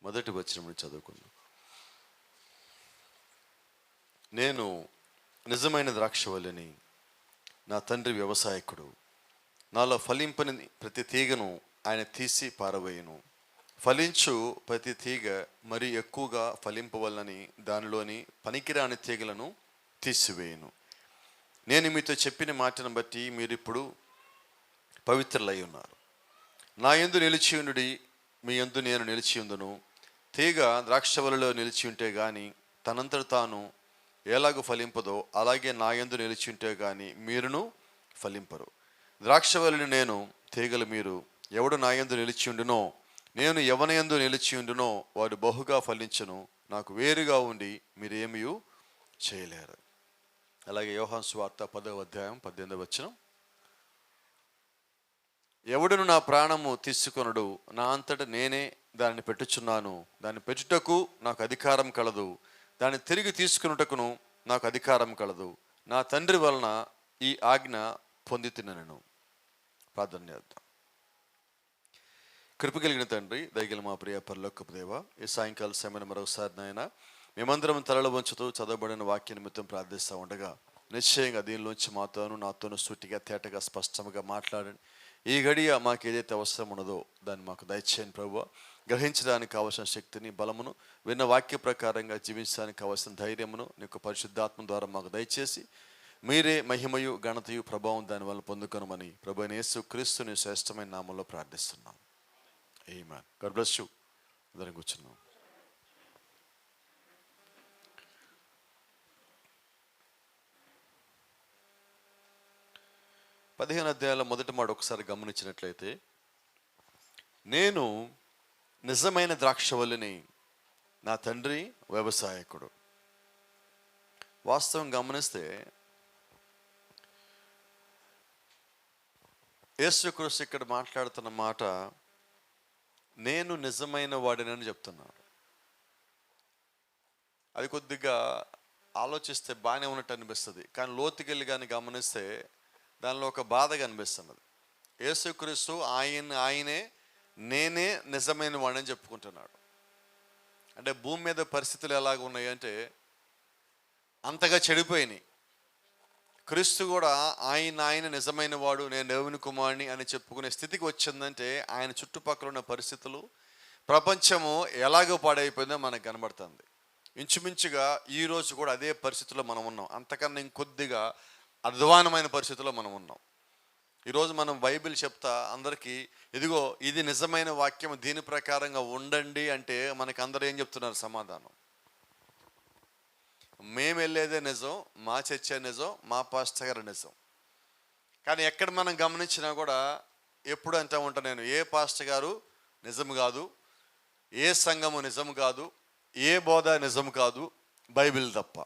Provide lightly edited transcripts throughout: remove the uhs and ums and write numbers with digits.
మొదటి వచనం చదువుకుందాం. నేను నిజమైన ద్రాక్షవల్లిని, నా తండ్రి వ్యవసాయకుడు. నాలో ఫలింపని ప్రతి తీగను ఆయన తీసి పారవేయును. ఫలించు ప్రతి తీగ మరి ఎక్కువగా ఫలింపవలనని దానిలోని పనికిరాని తీగలను తీసివేయును. నేను మీతో చెప్పిన మాటను బట్టి మీరిప్పుడు పవిత్రులై ఉన్నారు. నా యందు నిలిచియుండుడి, మీ యందు నేను నిలిచియుందును. తీగ ద్రాక్షవల్లిలో నిలిచి ఉంటే గాని తనంతట తాను ఎలాగూ ఫలింపదో, అలాగే నా యందు నిలిచి ఉంటే గాని మీరును ఫలింపరు. ద్రాక్షవల్లిని నేను, తీగలు మీరు. ఎవడు నా యందు నిలిచి ఉండునో, నేను ఎవని యందు నిలిచి ఉండునో వాడు బహుగా ఫలించును. నాకు వేరుగా ఉండి మీరేమీ చేయలేరు. అలాగే యోహాను సువార్త 10వ అధ్యాయం 18వ వచనం. ఎవడును నా ప్రాణము తీసుకొనడు, నా అంతట నేనే దానిని పెట్టుచున్నాను. దాన్ని పెట్టుటకు నాకు అధికారం కలదు, దాన్ని తిరిగి తీసుకున్నటకును నాకు అధికారం కలదు. నా తండ్రి వలన ఈ ఆజ్ఞ పొందితినెను. ప్రార్థన చేద్దాం. కృప కలిగిన తండ్రి, దయగల మా ప్రియ పరలోకపు దేవ, ఈ సాయంకాల సమయం మరొకసారి నాయన మేమందరం తలలు వంచుతూ చదవబడిన వాక్య నిమిత్తం ప్రార్థిస్తూ ఉండగా నిశ్చయంగా దీనిలోంచి మాతోనూ నాతోనూ సూటిగా తేటగా స్పష్టంగా మాట్లాడండి. ఈ గడియ మాకు ఏదైతే అవసరం ఉన్నదో దాన్ని మాకు దయచేయండి ప్రభువా. గ్రహించడానికి కావలసిన శక్తిని, బలమును, విన్న వాక్య ప్రకారంగా జీవించడానికి కావలసిన ధైర్యమును నీకు పరిశుద్ధాత్మ ద్వారా మాకు దయచేసి మీరే మహిమయు ఘనతయు ప్రభావం దానివల్ల పొందుకొనమని ప్రభువైన యేసు క్రీస్తుని శ్రేష్టమైన నామంలో ప్రార్థిస్తున్నాం. ఆమేన్. God bless you. అందరం కూర్చున్నాం. పదిహేను అధ్యాయాల మొదటి మాట ఒకసారి గమనించినట్లయితే, నేను నిజమైన ద్రాక్షవల్లిని, నా తండ్రి వ్యవసాయకుడు. వాస్తవం గమనిస్తే యేసుక్రీస్తు ఇక్కడ మాట్లాడుతున్న మాట నేను నిజమైన వాడినని చెప్తున్నాడు. అది కొద్దిగా ఆలోచిస్తే బాగానే ఉన్నట్టు అనిపిస్తుంది, కానీ లోతుకెళ్ళి కానీ గమనిస్తే దానిలో ఒక బాధ కనిపిస్తున్నది. యేసుక్రీస్తు ఆయనే నేనే నిజమైన వాడిని చెప్పుకుంటున్నాడు. అంటే భూమి మీద పరిస్థితులు ఎలాగ ఉన్నాయి అంటే అంతగా చెడిపోయినాయి. క్రీస్తు కూడా ఆయన నిజమైన వాడు, నేను దేవుని కుమారుని అని చెప్పుకునే స్థితికి వచ్చిందంటే ఆయన చుట్టుపక్కల ఉన్న పరిస్థితులు, ప్రపంచము ఎలాగో పాడైపోయిందో మనకు కనబడుతుంది. ఇంచుమించుగా ఈరోజు కూడా అదే పరిస్థితుల్లో మనం ఉన్నాం. అంతకన్నా ఇంకొద్దిగా అధ్వానమైన పరిస్థితుల్లో మనం ఉన్నాం. ఈరోజు మనం బైబిల్ చెప్తా అందరికీ, ఇదిగో ఇది నిజమైన వాక్యం, దీని ప్రకారంగా ఉండండి అంటే మనకి అందరూ ఏం చెప్తున్నారు సమాధానం? మేము వెళ్ళేదే నిజం, మా చర్చ నిజం, మా పాస్టర్ గారు నిజం. కానీ ఎక్కడ మనం గమనించినా కూడా ఎప్పుడు అంటూ ఉంటాను నేను, ఏ పాస్టర్ గారు నిజం కాదు, ఏ సంఘము నిజం కాదు, ఏ బోధ నిజం కాదు, బైబిల్ తప్ప.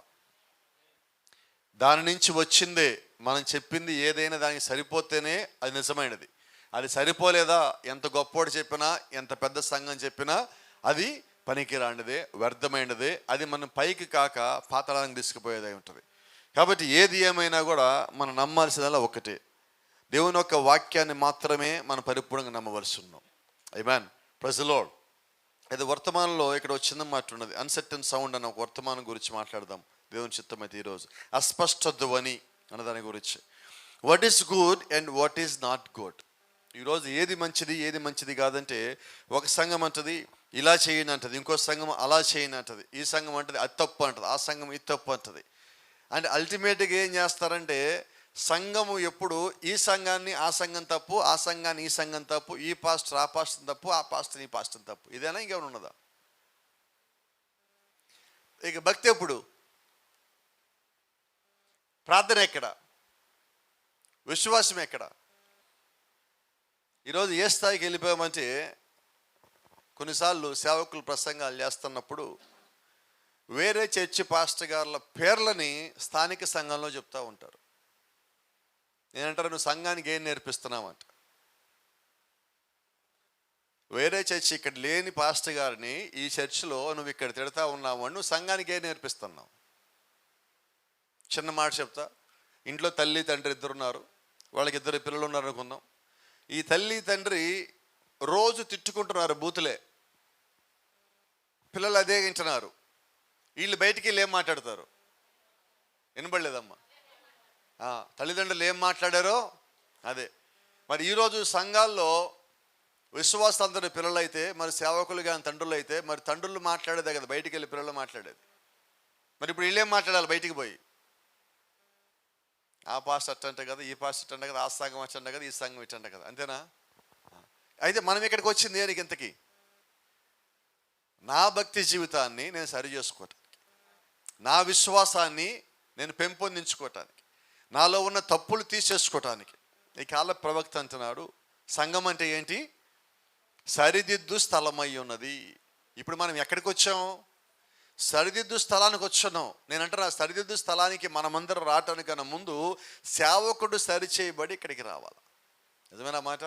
దాని నుంచి వచ్చిందే, మనం చెప్పింది ఏదైనా దానికి సరిపోతేనే అది నిజమైనది. అది సరిపోలేదా, ఎంత గొప్పోడు చెప్పినా, ఎంత పెద్ద సంఘం చెప్పినా అది పనికిరానిదే, వ్యర్థమైనదే. అది మనం పైకి కాక పాతాళానికి తీసుకుపోయేదై ఉంటుంది. కాబట్టి ఏది ఏమైనా కూడా మనం నమ్మాల్సిందల్లా ఒకటే, దేవుని యొక్క వాక్యాన్ని మాత్రమే మనం పరిపూర్ణంగా నమ్మవలసి ఉన్నాం. ఆమేన్. Praise the Lord. అయితే వర్తమానంలో ఇక్కడ వచ్చిన మాట ఉన్నది, అన్సర్టన్ సౌండ్ అన్న ఒక వర్తమానం గురించి మాట్లాడదాం దేవుని చిత్తం అయితే ఈరోజు. అస్పష్ట ధ్వని అన్న దాని గురించి. What is good and what is not good. ఈరోజు ఏది మంచిది ఏది మంచిది కాదంటే, ఒక సంఘం అంటది ఇలా చేయని అంటది, ఇంకో సంఘం అలా చేయని అంటది, ఈ సంఘం అంటది అది తప్పు అంటది, ఆ సంఘం ఇది తప్పు అంటది. అంటే అల్టిమేట్గా ఏం చేస్తారంటే, సంఘము ఎప్పుడు ఈ సంఘాన్ని ఆ సంఘం తప్పు, ఆ సంఘాన్ని ఈ సంఘం తప్పు, ఈ పాస్టర్ ఆ పాస్టర్ తప్పు, ఆ పాస్టర్ ఈ పాస్టర్ తప్పు. ఇదేనా ఇంకేమైనా ఉన్నదా? ఇక భక్తి ఎప్పుడు? ప్రార్థన ఎక్కడ? విశ్వాసం ఎక్కడ? ఈరోజు ఏ స్థాయికి వెళ్ళిపోయామంటే, కొన్నిసార్లు సేవకులు ప్రసంగాలు చేస్తున్నప్పుడు వేరే చర్చి పాస్టర్ గారుల పేర్లని స్థానిక సంఘంలో చెప్తూ ఉంటారు. నేనంటారు, నువ్వు సంఘానికి ఏం నేర్పిస్తున్నావంట. వేరే చర్చి, ఇక్కడ లేని పాస్టర్ గారిని ఈ చర్చిలో నువ్వు ఇక్కడ తిడతా ఉన్నావు అని నువ్వు సంఘానికి ఏం నేర్పిస్తున్నావు? చిన్న మాట చెప్తా. ఇంట్లో తల్లి తండ్రి ఇద్దరు ఉన్నారు, వాళ్ళకి 2 పిల్లలు ఉన్నారు అనుకుందాం. ఈ తల్లి తండ్రి రోజు తిట్టుకుంటున్నారు బూతులే. పిల్లలు అదే వింటున్నారు. వీళ్ళు బయటికి వెళ్ళి ఏం మాట్లాడతారు? వినబడలేదమ్మా. తల్లిదండ్రులు ఏం మాట్లాడారో అదే. మరి ఈరోజు సంఘాల్లో విశ్వాసాంతర పిల్లలు అయితే, మరి సేవకులు కానీ తండ్రులు అయితే, మరి తండ్రులు మాట్లాడేదే కదా బయటికి వెళ్ళి పిల్లలు మాట్లాడేది. మరి ఇప్పుడు వీళ్ళేం మాట్లాడాలి బయటికి పోయి? ఆ పాస్ట్ అట్టంటే కదా, ఈ పాస్ట్ అట్టంటే కదా, ఆ సంఘం అట్టంటే కదా, ఈ సంఘం ఇట్టంటే కదా, అంతేనా? అయితే మనం ఇక్కడికి వచ్చింది దేనికి? ఇంతకీ నా భక్తి జీవితాన్ని నేను సరి చేసుకోవటానికి, నా విశ్వాసాన్ని నేను పెంపొందించుకోవటానికి, నాలో ఉన్న తప్పులు తీసేసుకోవటానికి. ఈ కాల ప్రవక్త అంటున్నాడు, సంఘం అంటే ఏంటి? సరిదిద్దు స్థలమై ఉన్నది. ఇప్పుడు మనం ఎక్కడికి వచ్చాం? సరిదిద్దు స్థలానికి వచ్చాం. నేను అంటున్నా, సరిదిద్దు స్థలానికి మనమందరం రావటానికన్నా ముందు సేవకుడు సరిచేయబడి ఇక్కడికి రావాలి. నిజమేనా మాట?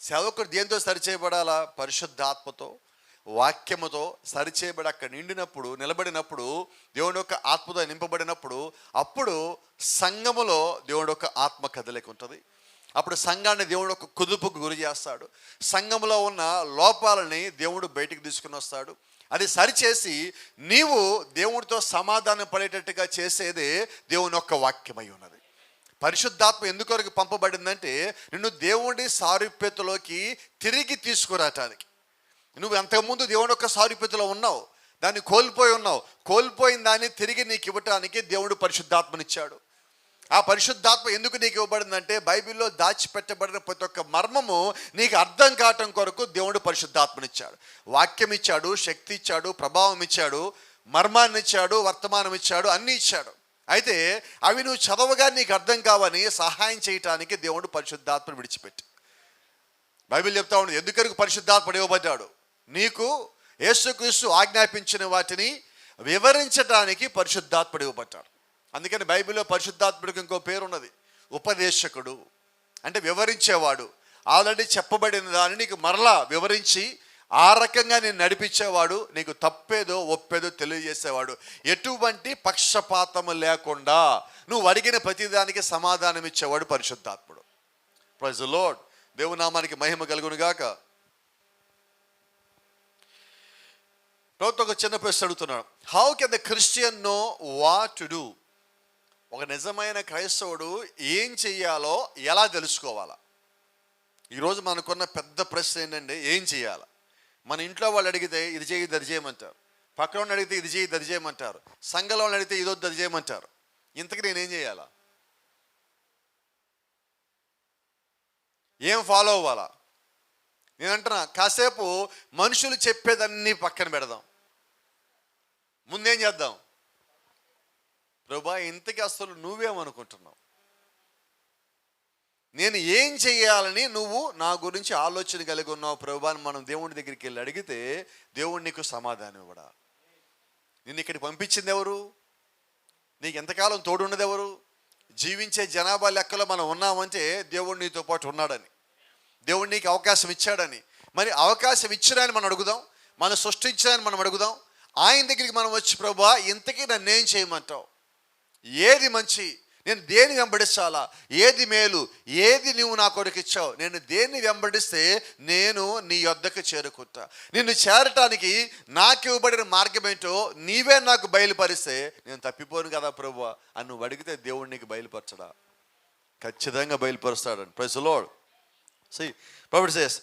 సేవకుడు దేంతో సరిచేయబడాలా? పరిశుద్ధాత్మతో, వాక్యముతో సరిచేయబడి అక్కడ నిండినప్పుడు, నిలబడినప్పుడు, దేవుని యొక్క ఆత్మతో నింపబడినప్పుడు, అప్పుడు సంఘములో దేవుడి యొక్క ఆత్మ కదలిక ఉంటుంది. అప్పుడు సంఘాన్ని దేవుడు ఒక కుదుపుకు గురి చేస్తాడు. సంఘంలో ఉన్న లోపాలని దేవుడు బయటికి తీసుకుని వస్తాడు. అది సరిచేసి నీవు దేవుడితో సమాధానం పడేటట్టుగా చేసేదే దేవుని యొక్క వాక్యమై ఉన్నది. పరిశుద్ధాత్మ ఎందుకొరకు పంపబడిందంటే నిన్ను దేవుడి సారూప్యతలోకి తిరిగి తీసుకురావటానికి. నువ్వు అంతకుముందు దేవుని యొక్క సారూప్యతలో ఉన్నావు, దాన్ని కోల్పోయి ఉన్నావు. కోల్పోయిన దాన్ని తిరిగి నీకు ఇవ్వటానికి దేవుడు పరిశుద్ధాత్మనిచ్చాడు. ఆ పరిశుద్ధాత్మ ఎందుకు నీకు ఇవ్వబడిందంటే బైబిల్లో దాచిపెట్టబడిన ప్రతి ఒక్క మర్మము నీకు అర్థం కావటం కొరకు దేవుడు పరిశుద్ధాత్మనిచ్చాడు. వాక్యం ఇచ్చాడు, శక్తి ఇచ్చాడు, ప్రభావం ఇచ్చాడు, మర్మాన్ని ఇచ్చాడు, వర్తమానం ఇచ్చాడు, అన్నీ ఇచ్చాడు. అయితే అవి నువ్వు చదవగా నీకు అర్థం కావని సహాయం చేయటానికి దేవుడు పరిశుద్ధాత్మను విడిచిపెట్టి. బైబిల్ చెప్తా ఉంది ఎందుకరకు పరిశుద్ధాత్మ ఇవ్వబడ్డాడు? నీకు యేసుక్రీస్తు ఆజ్ఞాపించిన వాటిని వివరించడానికి పరిశుద్ధాత్ముడు ఇవ్వబడ్డాడు. అందుకని బైబిల్లో పరిశుద్ధాత్ముడికి ఇంకో పేరు ఉన్నది, ఉపదేశకుడు. అంటే వివరించేవాడు. ఆల్రెడీ చెప్పబడిన దాన్ని నీకు మరలా వివరించి ఆ రకంగా నేను నడిపించేవాడు, నీకు తప్పేదో ఒప్పేదో తెలియజేసేవాడు. ఎటువంటి పక్షపాతము లేకుండా నువ్వు అడిగిన ప్రతిదానికి సమాధానం ఇచ్చేవాడు పరిశుద్ధాత్ముడు. Praise the Lord. దేవుని నామానికి మహిమ కలుగును గాక. ప్రభుత్వం ఒక చిన్న ప్రశ్న అడుగుతున్నాడు, how can the Christian know what to do? ఒక నిజమైన క్రైస్తవుడు ఏం చెయ్యాలో ఎలా తెలుసుకోవాలా? ఈరోజు మనకున్న పెద్ద ప్రశ్న ఏంటంటే ఏం చేయాలా? మన ఇంట్లో వాళ్ళు అడిగితే ఇది చేయి దరి చేయమంటారు, పక్కన వాళ్ళు అడిగితే ఇది చేయి దరి చేయమంటారు, సంఘంలో వాళ్ళు అడిగితే ఇదో దరి చేయమంటారు. ఇంతకు నేనేం చేయాలా? ఏం ఫాలో అవ్వాలా? నేను అంటున్నా, కాసేపు మనుషులు చెప్పేదన్నీ పక్కన పెడదాం, ముందేం చేద్దాం? ప్రభువా ఇంతకీ అసలు నువ్వేమనుకుంటున్నావు? నేను ఏం చెయ్యాలని నువ్వు నా గురించి ఆలోచన కలిగి ఉన్నావు ప్రభువా అని మనం దేవుడి దగ్గరికి వెళ్ళి అడిగితే దేవుడు నీకు సమాధానం ఇవ్వడా? నిన్ను ఇక్కడికి పంపించింది ఎవరు? నీకు ఎంతకాలం తోడున్నది ఎవరు? జీవించే జనాభా లెక్కలో మనం ఉన్నామంటే దేవుడు నీతో పాటు ఉన్నాడని, దేవుడు నీకు అవకాశం ఇచ్చాడని. మరి అవకాశం ఇచ్చినాయని మనం అడుగుదాం, మనం సృష్టించాయని మనం అడుగుదాం. ఆయన దగ్గరికి మనం వచ్చి ప్రభువా ఇంతకీ నన్నేం చేయమంటావు? ఏది మంచి? నేను దేన్ని వెంబడించాలా? ఏది మేలు? ఏది నువ్వు నా కొరకు ఇచ్చావు? నేను దేన్ని వెంబడిస్తే నేను నీ యొద్దకు చేరుకుంటా? నిన్ను చేరటానికి నాకు ఇవ్వబడిన మార్గం ఏంటో నీవే నాకు బయలుపరిస్తే నేను తప్పిపోను కదా ప్రభువా అని నువ్వు అడిగితే దేవుడు నీకు బయలుపరచడా? ఖచ్చితంగా బయలుపరుస్తాడు. Praise the Lord. See, Prophet says,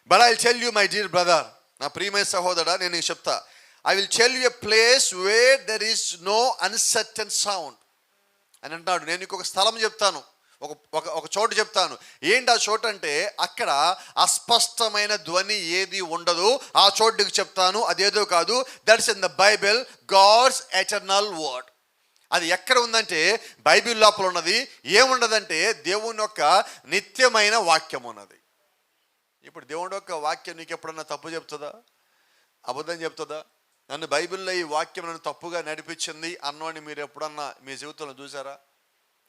but I'll tell you my dear brother, నా ప్రియమైన సహోదరుడా నేను నీకు చెప్తా, I will tell you a place where there is no uncertain sound అని అంటాడు. నేను నీకు ఒక స్థలం చెప్తాను, ఒక చోటు చెప్తాను. ఏంటి ఆ చోటు అంటే అక్కడ అస్పష్టమైన ధ్వని ఏది ఉండదు. ఆ చోటు నీకు చెప్తాను. అదేదో కాదు, that's in the Bible, God's eternal word. అది ఎక్కడ ఉందంటే బైబిల్ లోపల ఉన్నది. ఏమున్నదంటే దేవుని యొక్క నిత్యమైన వాక్యం ఉన్నది. ఇప్పుడు దేవుని యొక్క వాక్యం నీకు ఎప్పుడన్నా తప్పు చెప్తుందా? అబద్ధం చెప్తుందా? నన్ను బైబిల్లో ఈ వాక్యం నన్ను తప్పుగా నడిపించింది అన్నవాడిని మీరు ఎప్పుడన్నా మీ జీవితంలో చూసారా?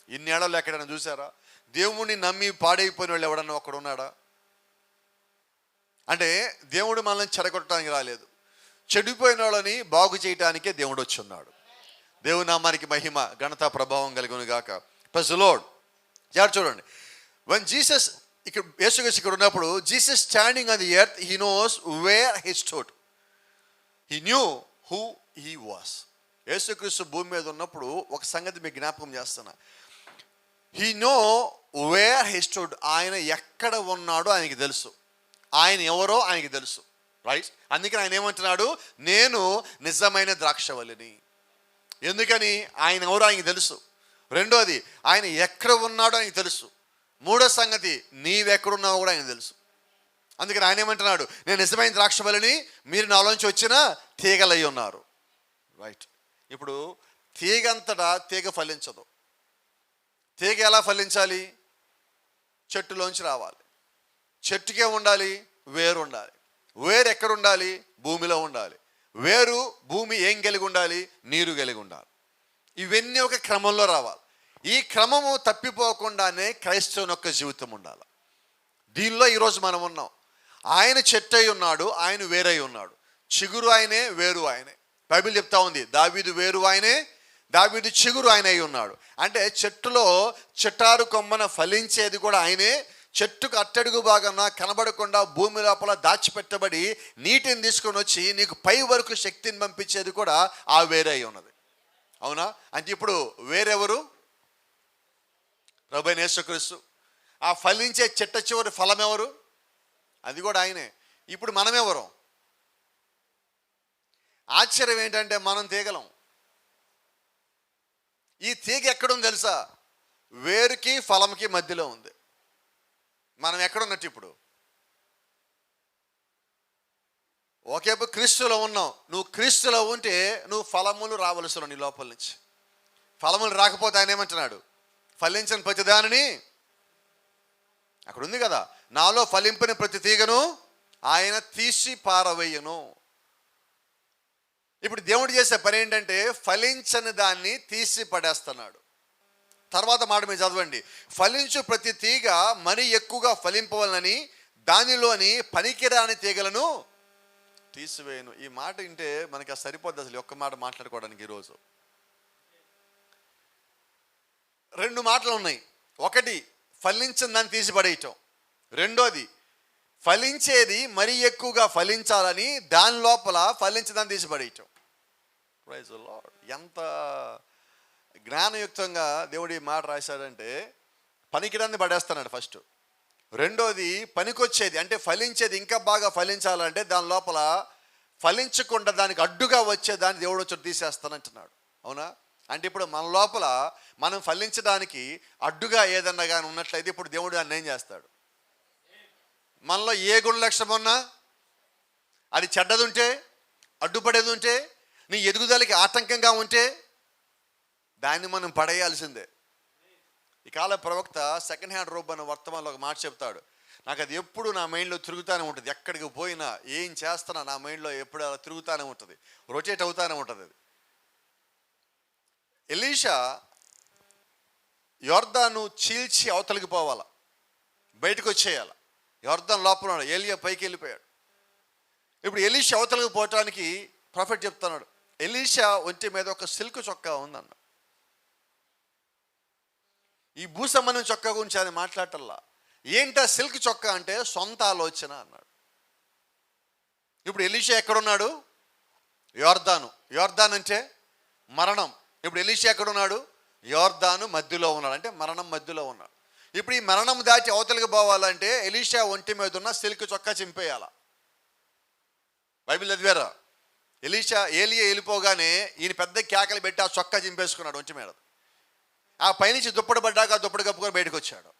ఇన్నేళ్లలో ఎక్కడైనా చూసారా? దేవుడిని నమ్మి పాడైపోయిన వాళ్ళు ఎవడన్నా ఒక్కడ ఉన్నాడా? అంటే దేవుడు మనల్ని చెడగొట్టడానికి రాలేదు, చెడిపోయిన వాళ్ళని బాగు చేయటానికే దేవుడు వచ్చి ఉన్నాడు. దేవుని నామానికి మహిమ ఘనత ప్రభావం కలుగును గాక. Praise the Lord. జాగ్రత్త చూడండి. when జీసస్ ఇక్కడ యేసుక్రీస్తు ఇక్కడ ఉన్నప్పుడు Jesus standing on the earth, he knows where he stood. He knew who he was. యేసుక్రీస్తు భూమి మీద ఉన్నప్పుడు ఒక సంగతి మీకు జ్ఞాపకం చేస్తున్నా. He know where he stood. ఆయన ఎక్కడ ఉన్నాడో ఆయనకి తెలుసు, ఆయన ఎవరో ఆయనకి తెలుసు, రైట్? అందుకని ఆయన ఏమంటున్నాడు, నేను నిజమైన ద్రాక్షవల్లిని. ఎందుకని? ఆయన ఎవరో ఆయనకి తెలుసు. రెండోది, ఆయన ఎక్కడ ఉన్నాడో ఆయనకి తెలుసు. మూడో సంగతి, నీవెక్కడున్నావో కూడా ఆయన తెలుసు. అందుకని ఆయన ఏమంటున్నాడు, నేను నిజమైన ద్రాక్షవల్లిని, మీరు నాలోంచి వచ్చిన తీగలై ఉన్నారు, రైట్? ఇప్పుడు తీగంతటా తీగ ఫలించదు. తీగ ఎలా ఫలించాలి? చెట్టులోంచి రావాలి. చెట్టుకే ఉండాలి, వేరు ఉండాలి. వేరు ఎక్కడ ఉండాలి? భూమిలో ఉండాలి. వేరు భూమి ఏం కలిగి ఉండాలి? నీరు కలిగి ఉండాలి. ఇవన్నీ ఒక క్రమంలో రావాలి. ఈ క్రమము తప్పిపోకుండానే క్రైస్తవుని యొక్క జీవితం ఉండాలి. దీనిలో ఈరోజు మనం ఉన్నాం. ఆయన చెట్టు అయి ఉన్నాడు, ఆయన వేరై ఉన్నాడు. చిగురు ఆయనే, వేరు ఆయనే. బైబిల్ చెప్తా ఉంది, దావీదు వేరు ఆయనే, దావీదు చిగురు ఆయన అయి ఉన్నాడు. అంటే చెట్టులో చిటారు కొమ్మన ఫలించేది కూడా ఆయనే. చెట్టుకు అట్టడుగు భాగంగా కనబడకుండా భూమి లోపల దాచిపెట్టబడి నీటిని తీసుకొని వచ్చి నీకు పై వరకు శక్తిని పంపించేది కూడా ఆ వేరే అయి ఉన్నది. అవునా? అంటే ఇప్పుడు వేరెవరు? ప్రభువైన యేసుక్రీస్తు. ఆ ఫలించే చెట్ట చివరి ఫలం ఎవరు? అది కూడా ఆయనే. ఇప్పుడు మనమెవరు? ఆశ్చర్యం ఏంటంటే మనం తీగలం. ఈ తీగ ఎక్కడుంది తెలుసా? వేరుకి ఫలంకి మధ్యలో ఉంది. మనం ఎక్కడున్నట్టు ఇప్పుడు? ఒకేపు క్రీస్తులో ఉన్నావు. నువ్వు క్రీస్తులో ఉంటే నువ్వు ఫలములు రావలసిన నీ లోపల నుంచి. ఫలములు రాకపోతే ఆయన ఏమంటున్నాడు, ఫలించని ప్రతి దానిని, అక్కడ ఉంది కదా, నాలో ఫలింపని ప్రతి తీగను ఆయన తీసి పారవేయను. ఇప్పుడు దేవుడు చేసే పని ఏంటంటే ఫలించని దాన్ని తీసి పడేస్తున్నాడు. తర్వాత మాట మీరు చదవండి, ఫలించు ప్రతి తీగ మరి ఎక్కువగా ఫలింపవాలని దానిలోని పనికిరాని తీగలను తీసివేయను. ఈ మాట వింటే మనకి సరిపోద్ది అసలు ఒక్క మాట మాట్లాడుకోవడానికి. ఈరోజు రెండు మాటలు ఉన్నాయి. ఒకటి ఫలించని దాన్ని తీసి పడేయటం. రెండోది ఫలించేది మరి ఎక్కువగా ఫలించాలని దాని లోపల ఫలించదాన్ని తీసి పడేయటం. Praise the lord. ఎంత జ్ఞానయుక్తంగా దేవుడు ఈ మాట రాశాడంటే, పనికిరాన్ని పడేస్తున్నాడు ఫస్ట్. రెండోది పనికొచ్చేది అంటే ఫలించేది ఇంకా బాగా ఫలించాలంటే దాని లోపల ఫలించకుండా దానికి అడ్డుగా వచ్చేదాన్ని దేవుడు వచ్చి తీసేస్తానంటున్నాడు. అవునా? అంటే ఇప్పుడు మన లోపల మనం ఫలించడానికి అడ్డుగా ఏదన్నా కానీ ఉన్నట్లయితే ఇప్పుడు దేవుడు దాన్ని ఏం చేస్తాడు? మనలో ఏ గుణ లక్షణం ఉన్నా, అది చెడ్డది ఉంటే, అడ్డుపడేది ఉంటే, నీ ఎదుగుదలకి ఆటంకంగా ఉంటే దాన్ని మనం పడేయాల్సిందే. ఈ కాల ప్రవక్త సెకండ్ హ్యాండ్ రోబ్ అనే వర్తమానంలో ఒక మాట చెప్తాడు. నాకు అది ఎప్పుడు నా మైండ్లో తిరుగుతూనే ఉంటుంది. ఎక్కడికి పోయినా ఏం చేస్తున్నా నా మైండ్లో ఎప్పుడు అలా తిరుగుతూనే ఉంటుంది, రొటేట్ అవుతూనే ఉంటుంది. అది ఎలీషా యొర్దాను చీల్చి అవతలికి పోవాలా, బయటకు వచ్చేయాలి. యొర్దాను లోపల ఉన్నాడు, ఏలియా పైకి వెళ్ళిపోయాడు. ఇప్పుడు ఎలీషా అవతలికి పోవటానికి ప్రాఫెట్ చెప్తున్నాడు, ఎలీషా ఒంటి మీద ఒక సిల్క్ చొక్కా ఉందన్న. ఈ భూసంబంధం చొక్కా గురించి అది మాట్లాడటల్లా. ఏంటా సిల్క్ చొక్కా అంటే సొంత ఆలోచన అన్నాడు. ఇప్పుడు ఎలీషా ఎక్కడున్నాడు? యొర్దాను. యొర్దాన్ అంటే మరణం. ఇప్పుడు ఎలీషా ఎక్కడున్నాడు? యొర్దాను మధ్యలో ఉన్నాడు, అంటే మరణం మధ్యలో ఉన్నాడు. ఇప్పుడు ఈ మరణం దాటి అవతలికి పోవాలంటే ఎలీషా ఒంటి మీద ఉన్న సిల్క్ చొక్కా చింపేయాల. బైబిల్ చదివారా? ఏలియా వెళ్ళిపోగానే ఈయన పెద్ద కేకలు పెట్టి ఆ చొక్కా చింపేసుకున్నాడు ఒంటి మీద. ఆ పైనుంచి దుప్పటి పడ్డాక ఆ దుప్పటి కప్పుకొని బయటకు వచ్చాడు.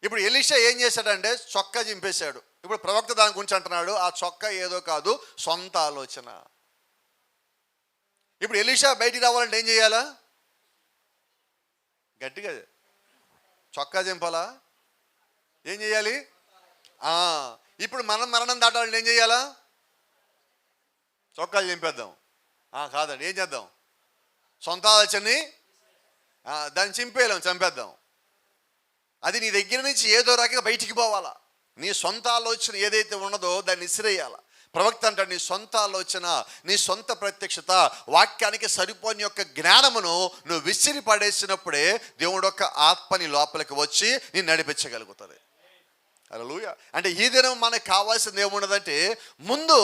ఇప్పుడు ఎలీషా ఏం చేశాడంటే చొక్కా చింపేశాడు. ఇప్పుడు ప్రవక్త దాని గురించి అంటున్నాడు, ఆ చొక్కా ఏదో కాదు, సొంత ఆలోచన. ఇప్పుడు ఎలీషా బయటికి రావాలంటే ఏం చేయాలా? గట్టిగా చొక్కా చింపాలా? ఏం చేయాలి? ఇప్పుడు మనం మరణం దాటాలంటే ఏం చేయాలా? చొక్కాలు చింపేద్దాం. కాదండి, ఏం చేద్దాం? సొంత ఆలోచనని దాన్ని చింపేయలేం, చంపేద్దాం. అది నీ దగ్గర నుంచి ఏదో రకంగా బయటికి పోవాలా. నీ సొంత ఆలోచన ఏదైతే ఉన్నదో దాన్ని ఇసిరేయాల. ప్రవక్త అంటాడు, నీ సొంత ఆలోచన, నీ సొంత ప్రత్యక్షత, వాక్యానికి సరిపోని యొక్క జ్ఞానమును నువ్వు విసిరి పడేసినప్పుడే దేవుడు యొక్క ఆత్మ నీ లోపలికి వచ్చి నేను నడిపించగలుగుతుంది. హల్లెలూయా. అంటే ఈ దినం మనకు కావాల్సింది ఏమున్నదంటే ముందు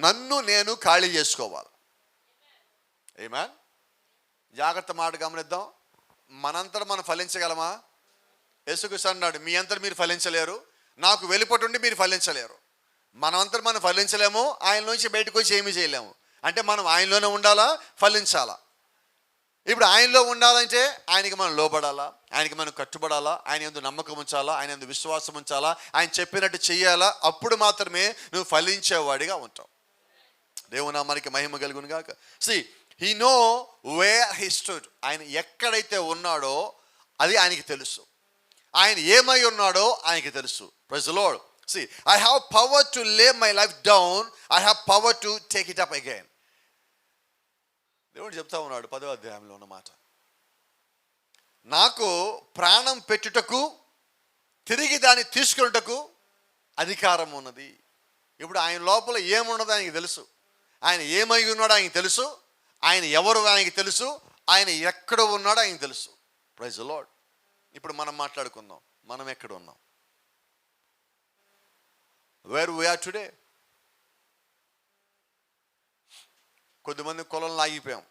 నన్ను నేను ఖాళీ చేసుకోవాలి. ఆమేన్. జాగ్రత్త మాట గమనిద్దాం. మనంతట మనం ఫలించగలమా? యేసుక్రీస్తు అన్నాడు, మీ అంతట మీరు ఫలించలేరు, నాకు వెలుపటుండి మీరు ఫలించలేరు. మనమంతా మనం ఫలించలేము, ఆయన నుంచి బయటకు వచ్చి ఏమీ చేయలేము. అంటే మనం ఆయనలోనే ఉండాలా, ఫలించాలా. ఇప్పుడు ఆయనలో ఉండాలంటే ఆయనకి మనం లోబడాలా, ఆయనకి మనం కట్టుబడాలా, ఆయన యందు నమ్మకం ఉంచాలా, ఆయన యందు విశ్వాసం ఉంచాలా, ఆయన చెప్పినట్టు చెయ్యాలా. అప్పుడు మాత్రమే నువ్వు ఫలించేవాడిగా ఉంటావు. దేవుని నామానికి మహిమ కలుగును గాక. See, he know where he stood. ఆయన ఎక్కడైతే ఉన్నాడో అది ఆయనకి తెలుసు. ఆయన ఏమై ఉన్నాడో ఆయనకి తెలుసు. Praise the Lord. See, I have power to lay my life down, I have power to take it up again. దేవుడు చెప్తా ఉన్నాడు 10వ అధ్యాయంలో ఉన్న మాట. నాకు ప్రాణం పెట్టుటకు తిరిగి దాన్ని తీసుకున్నటకు అధికారం ఉన్నది. ఇప్పుడు ఆయన లోపల ఏమున్నదో ఆయనకి తెలుసు, ఆయన ఏమై ఉన్నాడో ఆయనకి తెలుసు, ఆయన ఎవరు ఆయనకి తెలుసు, ఆయన ఎక్కడ ఉన్నాడో ఆయనకి తెలుసు. Praise the Lord. ఇప్పుడు మనం మాట్లాడుకుందాం, మనం ఎక్కడ ఉన్నాం, వేర్ వి ఆర్ టుడే. కొద్దిమంది కులం లాగిపోయాం,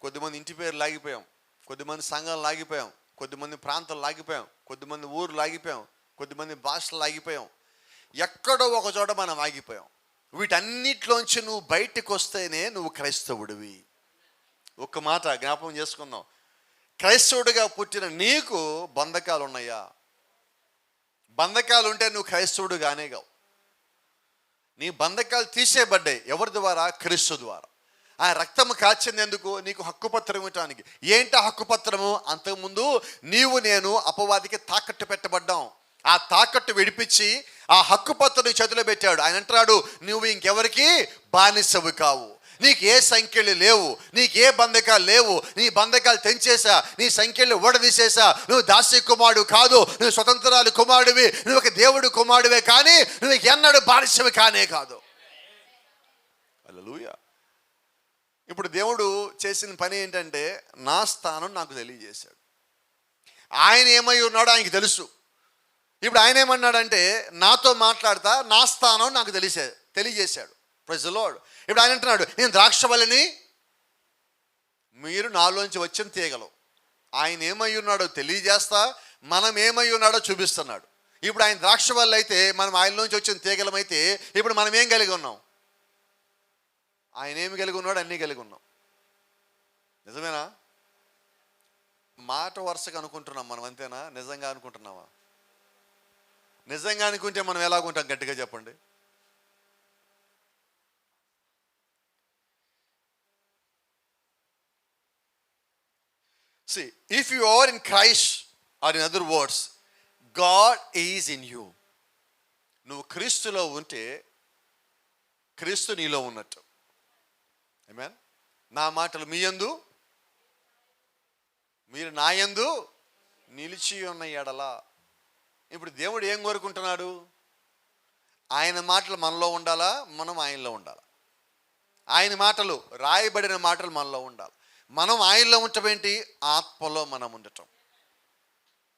కొద్దిమంది ఇంటి పేరు లాగిపోయాం, కొద్దిమంది సంఘాలు లాగిపోయాం, కొద్దిమంది ప్రాంతాలు లాగిపోయాం, కొద్దిమంది ఊరు లాగిపోయాం, కొద్దిమంది భాషలు లాగిపోయాం. ఎక్కడో ఒక చోట మనం ఆగిపోయాం. వీటన్నిటిలోంచి నువ్వు బయటకు వస్తేనే నువ్వు క్రైస్తవుడివి. ఒక్క మాట జ్ఞాపకం చేసుకుందాం. క్రైస్తవుడిగా పుట్టిన నీకు బంధకాలు ఉన్నాయా? బంధకాలు ఉంటే నువ్వు క్రైస్తవుడు కానే కావు. నీ బంధకాలు తీసేయబడ్డాయి. ఎవరి ద్వారా? క్రీస్తు ద్వారా. ఆ రక్తము కాచింది ఎందుకు? నీకు హక్కుపత్రం ఇవ్వటానికి. ఏంటి హక్కుపత్రము? అంతకుముందు నీవు నేను అపవాదికి తాకట్టు పెట్టబడ్డాం. ఆ తాకట్టు విడిపించి ఆ హక్కుపత్రం చేతిలో పెట్టాడు. ఆయన అంటున్నాడు, నువ్వు ఇంకెవరికి బానిసవు కావు, నీకు ఏ సంఖ్యలు లేవు, నీకు ఏ బంధకాలు లేవు, నీ బంధకాలు తెంచేసా, నీ సంఖ్యలు ఓడదీసేసా. నువ్వు దాసి కుమారుడు కాదు, నువ్వు స్వతంత్రాలు కుమారుడివి, నువ్వు ఒక దేవుడు కుమారుడివే, కానీ నువ్వు ఎన్నడూ బానిసవి కానే కాదు. హల్లెలూయా. ఇప్పుడు దేవుడు చేసిన పని ఏంటంటే నా స్థానం నాకు తెలియజేశాడు. ఆయన ఏమై ఉన్నాడో ఆయనకి తెలుసు. ఇప్పుడు ఆయన ఏమన్నాడంటే నాతో మాట్లాడతా నా స్థానం నాకు తెలియజేశాడు. Praise the Lord. ఇప్పుడు ఆయన అంటున్నాడు, నేను ద్రాక్షవల్లిని, మీరు నాలోంచి వచ్చిన తీగలు. ఆయన ఏమై ఉన్నాడో తెలియజేస్తా, మనం ఏమై ఉన్నాడో చూపిస్తున్నాడు. ఇప్పుడు ఆయన ద్రాక్షవల్లి అయితే మనం ఆయనలోంచి వచ్చిన తీగలమైతే ఇప్పుడు మనం ఏం కలిగి ఉన్నాం? ఆయన ఏమి కలిగి ఉన్నాడు? అన్నీ కలిగి ఉన్నాం. నిజమేనా? మాట వరుసగా అనుకుంటున్నాం మనం, అంతేనా? నిజంగా అనుకుంటున్నావా? నిజంగా అనుకుంటే మనం ఎలాగుంటాం? గట్టిగా చెప్పండి. See, if you are in Christ, or in other words, God is in you. నువ్వు క్రీస్తులో ఉంటే క్రీస్తు నీలో ఉన్నట్టు. ఆమేన్. నా మాటలు మీ యందు, మీరు నా యందు నిలిచి ఉన్న ఎడల. ఇప్పుడు దేవుడు ఏం కోరుకుంటున్నాడు? ఆయన మాటలు మనలో ఉండాలా, మనం ఆయనలో ఉండాలా. ఆయన మాటలు, రాయబడిన మాటలు మనలో ఉండాలి. మనం ఆయనలో ఉండటమేంటి? ఆత్మలో మనం ఉండటం.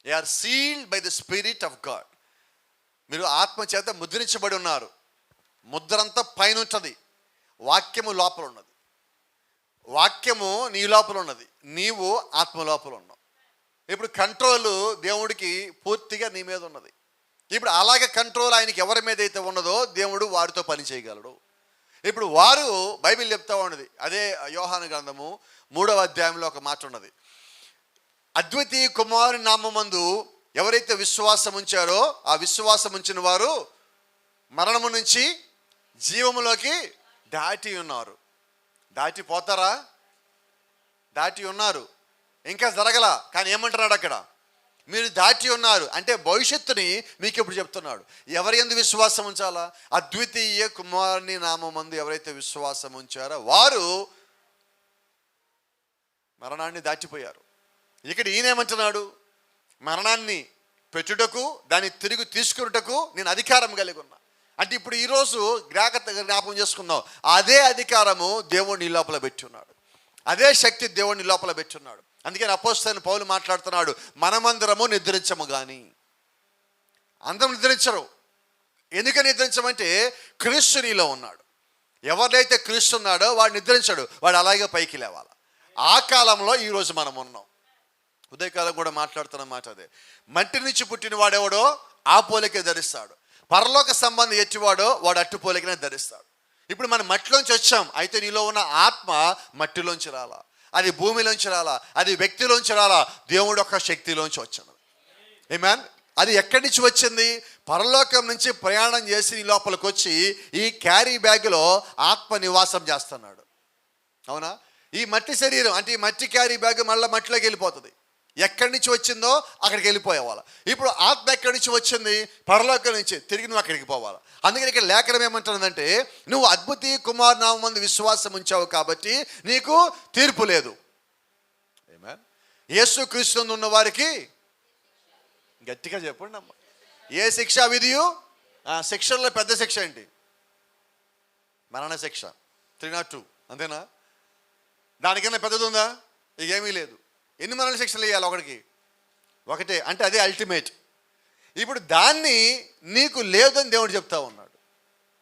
They are sealed by the spirit of God. మీరు ఆత్మ చేత ముద్రించబడి ఉన్నారు. ముద్రంతా పైన ఉంటుంది, వాక్యము లోపల ఉన్నది. వాక్యము నీ లోపల ఉన్నది, నీవు ఆత్మ లోపల ఉన్నావు. ఇప్పుడు కంట్రోల్ దేవుడికి పూర్తిగా నీ మీద ఉన్నది. ఇప్పుడు అలాగే కంట్రోల్ ఆయనకి ఎవరి మీద అయితే ఉన్నదో దేవుడు వారితో పని చేయగలడు. ఇప్పుడు వారు, బైబిల్ చెప్తా ఉన్నది, అదే యోహాను గ్రంథము 3వ అధ్యాయంలో ఒక మాట ఉన్నది. అద్వితీయ కుమారుని నామమందు ఎవరైతే విశ్వాసం ఉంచారో ఆ విశ్వాసం ఉంచిన వారు మరణము నుంచి జీవములోకి దాటి ఉన్నారు. దాటిపోతారా? దాటి ఉన్నారు. ఇంకా జరగల, కానీ ఏమంటున్నాడు అక్కడ? మీరు దాటి ఉన్నారు అంటే భవిష్యత్తుని మీకు ఇప్పుడు చెప్తున్నాడు. ఎవరి యందు విశ్వాసం ఉంచాలా? అద్వితీయ కుమారుని నామమందు ఎవరైతే విశ్వాసం ఉంచారో వారు మరణాన్ని దాటిపోయారు. ఇక్కడ ఈయనేమంటున్నాడు? మరణాన్ని పెట్టుటకు, దాన్ని తిరిగి తీసుకున్నటకు నేను అధికారం కలిగి ఉన్నా. అంటే ఇప్పుడు ఈరోజు జ్ఞాపకం చేసుకుందాం, అదే అధికారము దేవుని లోపల పెట్టి ఉన్నాడు, అదే శక్తి దేవుని లోపల పెట్టి ఉన్నాడు. అందుకని అపోస్తలుడైన పౌలు మాట్లాడుతున్నాడు, మనమందరము నిద్రించము కానీ. అందరం నిద్రించరు, ఎందుకని నిద్రించమంటే క్రీస్తు నీలో ఉన్నాడు. ఎవరినైతే క్రీస్తు ఉన్నాడో వాడు నిద్రించాడు, వాడు అలాగే పైకి లేవాలి. ఆ కాలంలో ఈరోజు మనం ఉన్నాం. ఉదయకాలం కూడా మాట్లాడుతున్న మాట అదే. మట్టి నుంచి పుట్టిన వాడెవడో ఆ పోలికే ధరిస్తాడు, పరలోక సంబంధం ఎట్టివాడో వాడు అట్టు పోలికనే ధరిస్తాడు. ఇప్పుడు మనం మట్టిలోంచి వచ్చాం, అయితే నీలో ఉన్న ఆత్మ మట్టిలోంచి రాలా, అది భూమిలోంచి రాలా, అది వ్యక్తిలోంచి రాలా, దేవుడు యొక్క శక్తిలోంచి వచ్చినది. ఆమేన్. అది ఎక్కడి నుంచి వచ్చింది? పరలోకం నుంచి ప్రయాణం చేసి నీ లోపలికి వచ్చి ఈ క్యారీ బ్యాగ్లో ఆత్మ నివాసం చేస్తున్నాడు. అవునా? ఈ మట్టి శరీరం అంటే ఈ మట్టి క్యారీ బ్యాగ్ మళ్ళీ మట్టిలోకి వెళ్ళిపోతుంది. ఎక్కడి నుంచి వచ్చిందో అక్కడికి వెళ్ళిపోయేవాళ్ళ. ఇప్పుడు ఆత్మ ఎక్కడి నుంచి వచ్చింది? పరలోకం నుంచి. తిరిగి నువ్వు అక్కడికి పోవాలి. అందుకని ఇక్కడ లేఖనం ఏమంటున్నదంటే, నువ్వు అద్భుతి కుమార్ నామందు విశ్వాసం ఉంచావు కాబట్టి నీకు తీర్పు లేదు. ఆమేన్. యేసు క్రీస్తునందు ఉన్న వారికి గట్టిగా చెప్పండి అమ్మ, ఏ శిక్ష విధియు? శిక్షల్లో పెద్ద శిక్ష ఏంటి? మరణ శిక్ష 302, అంతేనా? దానికన్నా పెద్దది ఉందా? ఇకేమీ లేదు. ఎన్ని మరణ శిక్షలు వేయాలి? ఒకటే, అంటే అదే అల్టిమేట్. ఇప్పుడు దాన్ని నీకు లేదని దేవుడు చెప్తా ఉన్నాడు.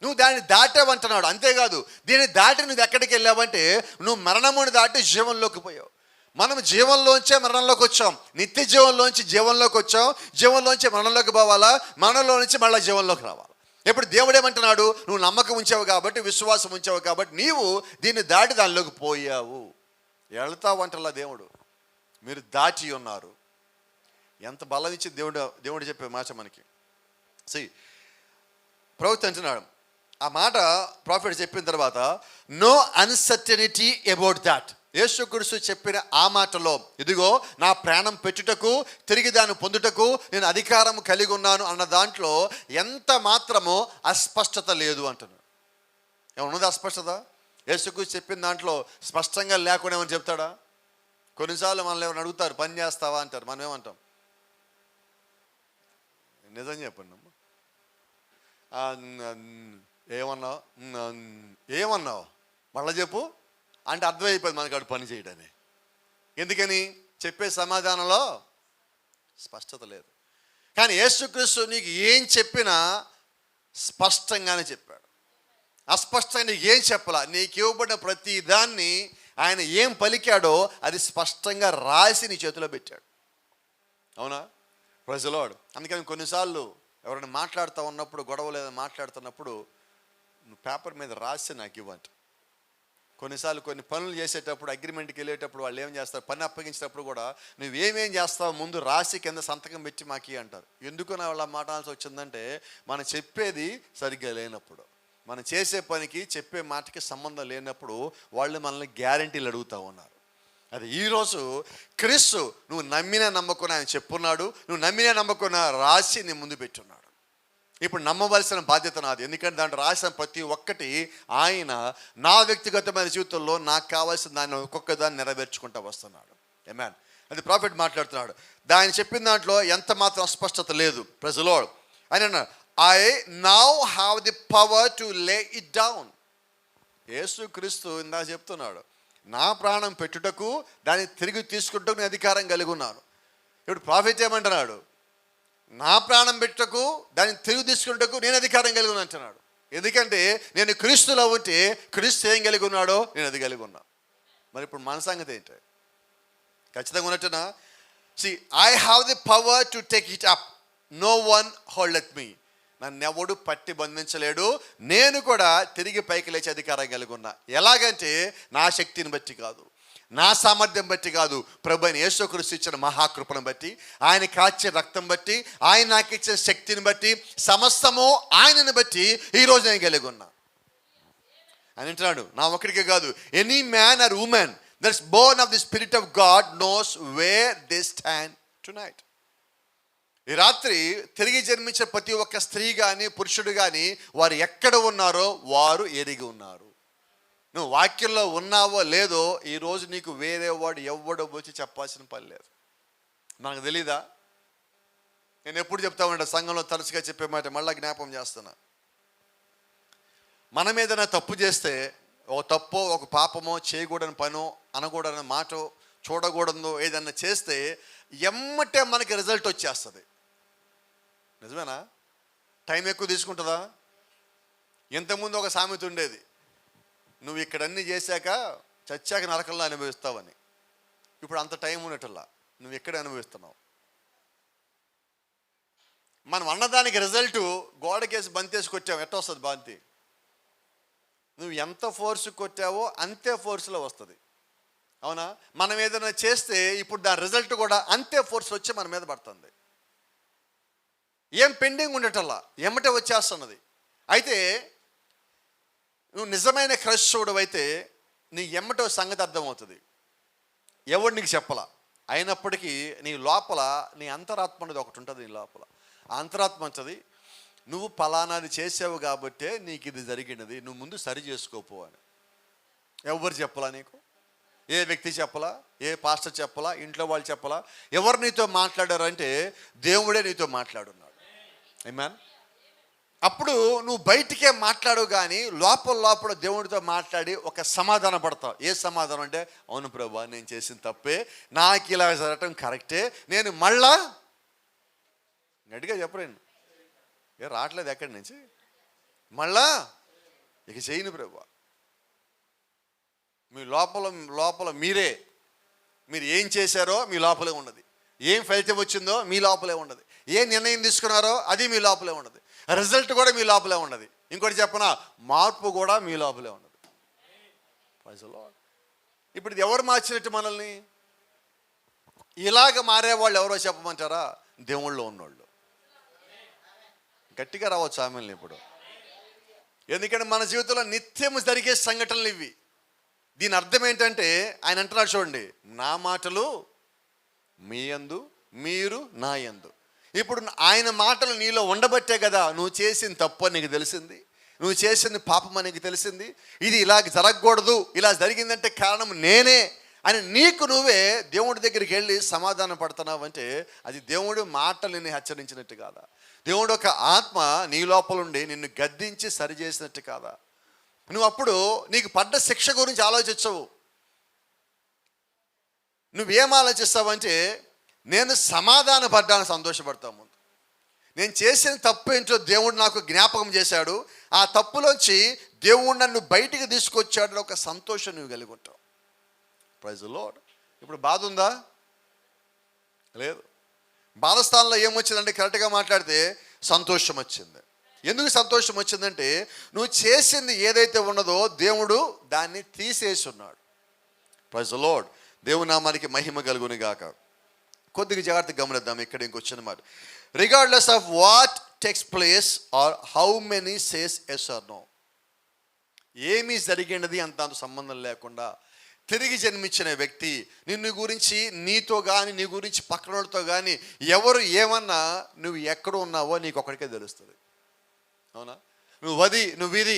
నువ్వు దాన్ని దాటావంటున్నాడు. అంతేకాదు, దీన్ని దాటి నువ్వు ఎక్కడికి వెళ్ళావంటే నువ్వు మరణముని దాటి జీవంలోకి పోయావు. మనం జీవంలోంచే మరణంలోకి వచ్చాం, నిత్య జీవంలోంచి జీవంలోకి వచ్చాం, జీవంలోంచి మరణంలోకి పోవాలా, మరణంలో నుంచి మళ్ళీ జీవంలోకి రావాలి. ఇప్పుడు దేవుడు ఏమంటున్నాడు? నువ్వు నమ్మకం ఉంచావు కాబట్టి, విశ్వాసం ఉంచావు కాబట్టి నీవు దీన్ని దాటి దానిలోకి పోయావు. వెళ్తావు అంటలా దేవుడు. మీరు దాటి ఉన్నారు. ఎంత బలం ఇచ్చి దేవుడు చెప్పే మాట మనకి. ప్రవక్త అంటున్నాడు, ఆ మాట ప్రాఫిట్ చెప్పిన తర్వాత, నో అన్సర్టనిటీ అబౌట్ దాట్. యేసుక్రీస్తు చెప్పిన ఆ మాటలో, ఇదిగో నా ప్రాణం పెట్టుటకు తిరిగి దాన్ని పొందుటకు నేను అధికారం కలిగి ఉన్నాను అన్న దాంట్లో ఎంత మాత్రమో అస్పష్టత లేదు అంటున్నాడు. ఏమన్నది అస్పష్టత? యేసుక్రీస్తు చెప్పిన దాంట్లో స్పష్టంగా లేకుండా ఏమని చెప్తాడా? కొన్నిసార్లు మనల్ని ఏమైనా అడుగుతారు, పని చేస్తావా అంటారు, మనం ఏమంటాం? నిజం చెప్పండి అమ్మ. ఏమన్నావు మళ్ళీ చెప్పు అంటే అర్థమైపోయింది మనకు అటు పని చేయడని. ఎందుకని? చెప్పే సమాధానంలో స్పష్టత లేదు. కానీ యేసుక్రీస్తు నీకు ఏం చెప్పినా స్పష్టంగానే చెప్పాడు. అస్పష్టంగా నీకు ఏం చెప్పాలా, నీకు ఇవ్వబడిన ప్రతి దాన్ని ఆయన ఏం పలికాడో అది స్పష్టంగా రాసి నీ చేతిలో పెట్టాడు. అవునా? Praise the Lord. అందుకని కొన్నిసార్లు ఎవరైనా మాట్లాడుతూ ఉన్నప్పుడు, గొడవ లేదా మాట్లాడుతున్నప్పుడు, నువ్వు పేపర్ మీద రాసి నాకు ఇవ్వంట. కొన్నిసార్లు కొన్ని పనులు చేసేటప్పుడు, అగ్రిమెంట్కి వెళ్ళేటప్పుడు వాళ్ళు ఏం చేస్తారు, పని అప్పగించేటప్పుడు కూడా నువ్వేమేం చేస్తావు ముందు రాసి కింద సంతకం పెట్టి మాకి అంటారు. ఎందుకు నా వాళ్ళ మాట్లాడాల్సి వచ్చిందంటే, మనం చెప్పేది సరిగ్గా లేనప్పుడు, మనం చేసే పనికి చెప్పే మాటకి సంబంధం లేనప్పుడు వాళ్ళు మనల్ని గ్యారంటీలు అడుగుతూ ఉన్నారు. అది ఈరోజు క్రీస్తు నువ్వు నమ్మిన నమ్మకున్న ఆయన చెప్పున్నాడు, నువ్వు నమ్మిన నమ్మకున్న రాసి నీ ముందు పెట్టున్నాడు. ఇప్పుడు నమ్మవలసిన బాధ్యత నాది. ఎందుకంటే దాంట్లో రాసిన ప్రతి ఒక్కటి ఆయన నా వ్యక్తిగతమైన జీవితంలో నాకు కావాల్సిన దాన్ని ఒక్కొక్క దాన్ని నెరవేర్చుకుంటూ వస్తున్నాడు. ఆమేన్. అది ప్రాఫిట్ మాట్లాడుతున్నాడు. దాన్ని చెప్పిన దాంట్లో ఎంత మాత్రం అస్పష్టత లేదు. Praise the Lord. ఆయన I now have the power to lay it down. యేసుక్రీస్తు ఇందాక చెప్తున్నాడు, నా ప్రాణం పెట్టుటకు దాన్ని తిరిగి తీసుకుంటూ నేను అధికారం కలిగి ఉన్నాను. ఇప్పుడు ప్రాఫిట్ ఏమంటున్నాడు? నా ప్రాణం పెట్టుటకు దాన్ని తిరిగి తీసుకుంటకు నేను అధికారం కలిగి ఉన్నా అంటున్నాడు. ఎందుకంటే నేను క్రీస్తులో ఉంటే క్రీస్తు ఏం కలిగి ఉన్నాడో నేను అది కలిగి ఉన్నా. మరి ఇప్పుడు మన సంగతి ఏంటి? ఖచ్చితంగా ఉన్నట్టునా? I have the power to take it up, no one holdeth me. నన్ను ఎవడు పట్టి బంధించలేడు, నేను కూడా తిరిగి పైకి లేచి అధికారం కలిగి ఉన్నా. ఎలాగంటే నా శక్తిని బట్టి కాదు, నా సామర్థ్యం బట్టి కాదు, ప్రభు అయిన యేసుక్రీస్తు ఇచ్చిన మహాకృపను బట్టి, ఆయన కాచే రక్తం బట్టి, ఆయన నాకు ఇచ్చిన శక్తిని బట్టి, సమస్తము ఆయనను బట్టి ఈరోజు నేను కలిగి ఉన్నా అని అంటున్నాడు. నా ఒక్కడికే కాదు, any man or woman that's born of the spirit of God knows where they stand tonight. ఈ రాత్రి తిరిగి జన్మించిన ప్రతి ఒక్క స్త్రీ కానీ పురుషుడు కానీ వారు ఎక్కడ ఉన్నారో వారు ఎరిగి ఉన్నారు. నువ్వు వాక్యంలో ఉన్నావో లేదో ఈరోజు నీకు వేరే వాడు ఎవడో వచ్చి చెప్పాల్సిన పని లేదు. నాకు తెలీదా? నేను ఎప్పుడు చెప్తా ఉంటా, సంఘంలో తరచుగా చెప్పే మాట మళ్ళీ జ్ఞాపకం చేస్తున్నా. మనం ఏదైనా తప్పు చేస్తే, ఒక తప్పో ఒక పాపమో, చేయకూడని పనో, అనకూడని మాటో, చూడకూడదో ఏదన్నా చేస్తే ఎమ్మటే మనకి రిజల్ట్ వచ్చేస్తుంది. నిజమేనా? టైం ఎక్కువ తీసుకుంటుందా? ఇంతకుముందు ఒక సామెత ఉండేది, నువ్వు ఇక్కడన్నీ చేశాక చచ్చాక నరకంలో అనుభవిస్తావని. ఇప్పుడు అంత టైం ఉన్నట్లా, నువ్వు ఎక్కడ అనుభవిస్తున్నావు. మనం అన్నదానికి రిజల్ట్ గోడకేసి బంతేసి కొట్టావు, ఎట్ట వస్తుంది బంతి? నువ్వు ఎంత ఫోర్స్ కొట్టావో అంతే ఫోర్స్లో వస్తుంది, అవునా? మనం ఏదైనా చేస్తే ఇప్పుడు దాని రిజల్ట్ కూడా అంతే ఫోర్స్ వచ్చి మన మీద పడుతుంది. ఏం పెండింగ్ ఉండటల్లా, ఎమ్మటే వచ్చేస్తున్నది. అయితే నువ్వు నిజమైన క్రైస్తవుడు అయితే నీ ఎమ్మటో సంగతి అర్థమవుతుంది. ఎవడు నీకు చెప్పలా, అయినప్పటికీ నీ లోపల నీ అంతరాత్మ అనేది ఒకటి ఉంటుంది. నీ లోపల ఆ అంతరాత్మ అంటది, నువ్వు పలానాది చేసావు కాబట్టే నీకు ఇది జరిగినది, నువ్వు ముందు సరి చేసుకోపో అని. ఎవరు చెప్పలా నీకు? ఏ వ్యక్తి చెప్పలా, ఏ పాస్టర్ చెప్పలా, ఇంట్లో వాళ్ళు చెప్పలా. ఎవరు నీతో మాట్లాడారంటే దేవుడే నీతో మాట్లాడున్నాడు. ఆమేన్. అప్పుడు నువ్వు బయటికే మాట్లాడు, కానీ లోపల దేవుడితో మాట్లాడి ఒక సమాధానం పడతావు. ఏ సమాధానం అంటే, అవును ప్రభువా, నేను చేసిన తప్పే, నాకు ఇలా జరగటం కరెక్టే, నేను మళ్ళా గట్టిగా చెప్పలేను, ఏ రావట్లేదు ఎక్కడి నుంచి, మళ్ళా ఇక చేయను ప్రభువా. మీ లోపల మీరు ఏం చేశారో మీ లోపలే ఉన్నది, ఏం ఫలితం వచ్చిందో మీ లోపలే ఉన్నది, ఏ నిర్ణయం తీసుకున్నారో అది మీ లోపలే ఉన్నది, రిజల్ట్ కూడా మీ లోపలే ఉన్నది. ఇంకోటి చెప్పనా, మార్పు కూడా మీ లోపలే ఉన్నది. ఇప్పుడు ఇది ఎవరు మార్చినట్టు మనల్ని? ఇలాగ మారేవాళ్ళు ఎవరో చెప్పమంటారా? దేవుళ్ళో ఉన్నోళ్ళు. గట్టిగా రావచ్చు ఆమెల్ని ఇప్పుడు. ఎందుకంటే మన జీవితంలో నిత్యం జరిగే సంఘటనలు ఇవి. దీని అర్థం ఏంటంటే ఆయన అంటున్నాడు చూడండి, నా మాటలు మీ యందు, మీరు నా యందు. ఇప్పుడు ఆయన మాటలు నీలో ఉండబట్టే కదా నువ్వు చేసిన తప్పు అని నీకు తెలిసింది, నువ్వు చేసింది పాపం అని నీకు తెలిసింది. ఇది ఇలాగ జరగకూడదు, ఇలా జరిగిందంటే కారణం నేనే అని నీకు నువ్వే దేవుడి దగ్గరికి వెళ్ళి సమాధానం పడుతున్నావు అంటే అది దేవుడి మాటలు నిన్ను హెచ్చరించినట్టు కాదా? దేవుడు ఒక ఆత్మ నీ లోపల ఉండి నిన్ను గద్దించి సరిచేసినట్టు కాదా? నువ్వు అప్పుడు నీకు పడ్డ శిక్ష గురించి ఆలోచించవు. నువ్వేం ఆలోచిస్తావంటే, నేను సమాధాన పడ్డాను, సంతోషపడతావు. ముందు నేను చేసిన తప్పు ఏంటో దేవుడు నాకు జ్ఞాపకం చేశాడు, ఆ తప్పులోంచి దేవుడు నన్ను బయటికి తీసుకొచ్చాడు, ఒక సంతోషం నువ్వు కలిగి ఉంటావు. Praise the Lord. ఇప్పుడు బాధ ఉందా? లేదు. బాధ స్థానంలో ఏమొచ్చిందంటే, కరెక్ట్గా మాట్లాడితే సంతోషం వచ్చింది. ఎందుకు సంతోషం వచ్చిందంటే, నువ్వు చేసింది ఏదైతే ఉన్నదో దేవుడు దాన్ని తీసేసి ఉన్నాడు. Praise the Lord. దేవుని నామానికి మహిమ కలుగును గాక. కొద్దిగా జాగ్రత్తగా గమనిద్దాం. ఇక్కడ ఇంకొచ్చిన మాట, regardless of what takes place or how many says yes or no. ఏమీ జరిగినది అంత సంబంధం లేకుండా తిరిగి జన్మించిన వ్యక్తి నిన్ను గురించి, నీతో కానీ నీ గురించి పక్కన వాళ్ళతో కానీ ఎవరు ఏమన్నా నువ్వు ఎక్కడ ఉన్నావో నీకు ఒకడికే తెలుస్తుంది. అవునా? నువ్వు ఇది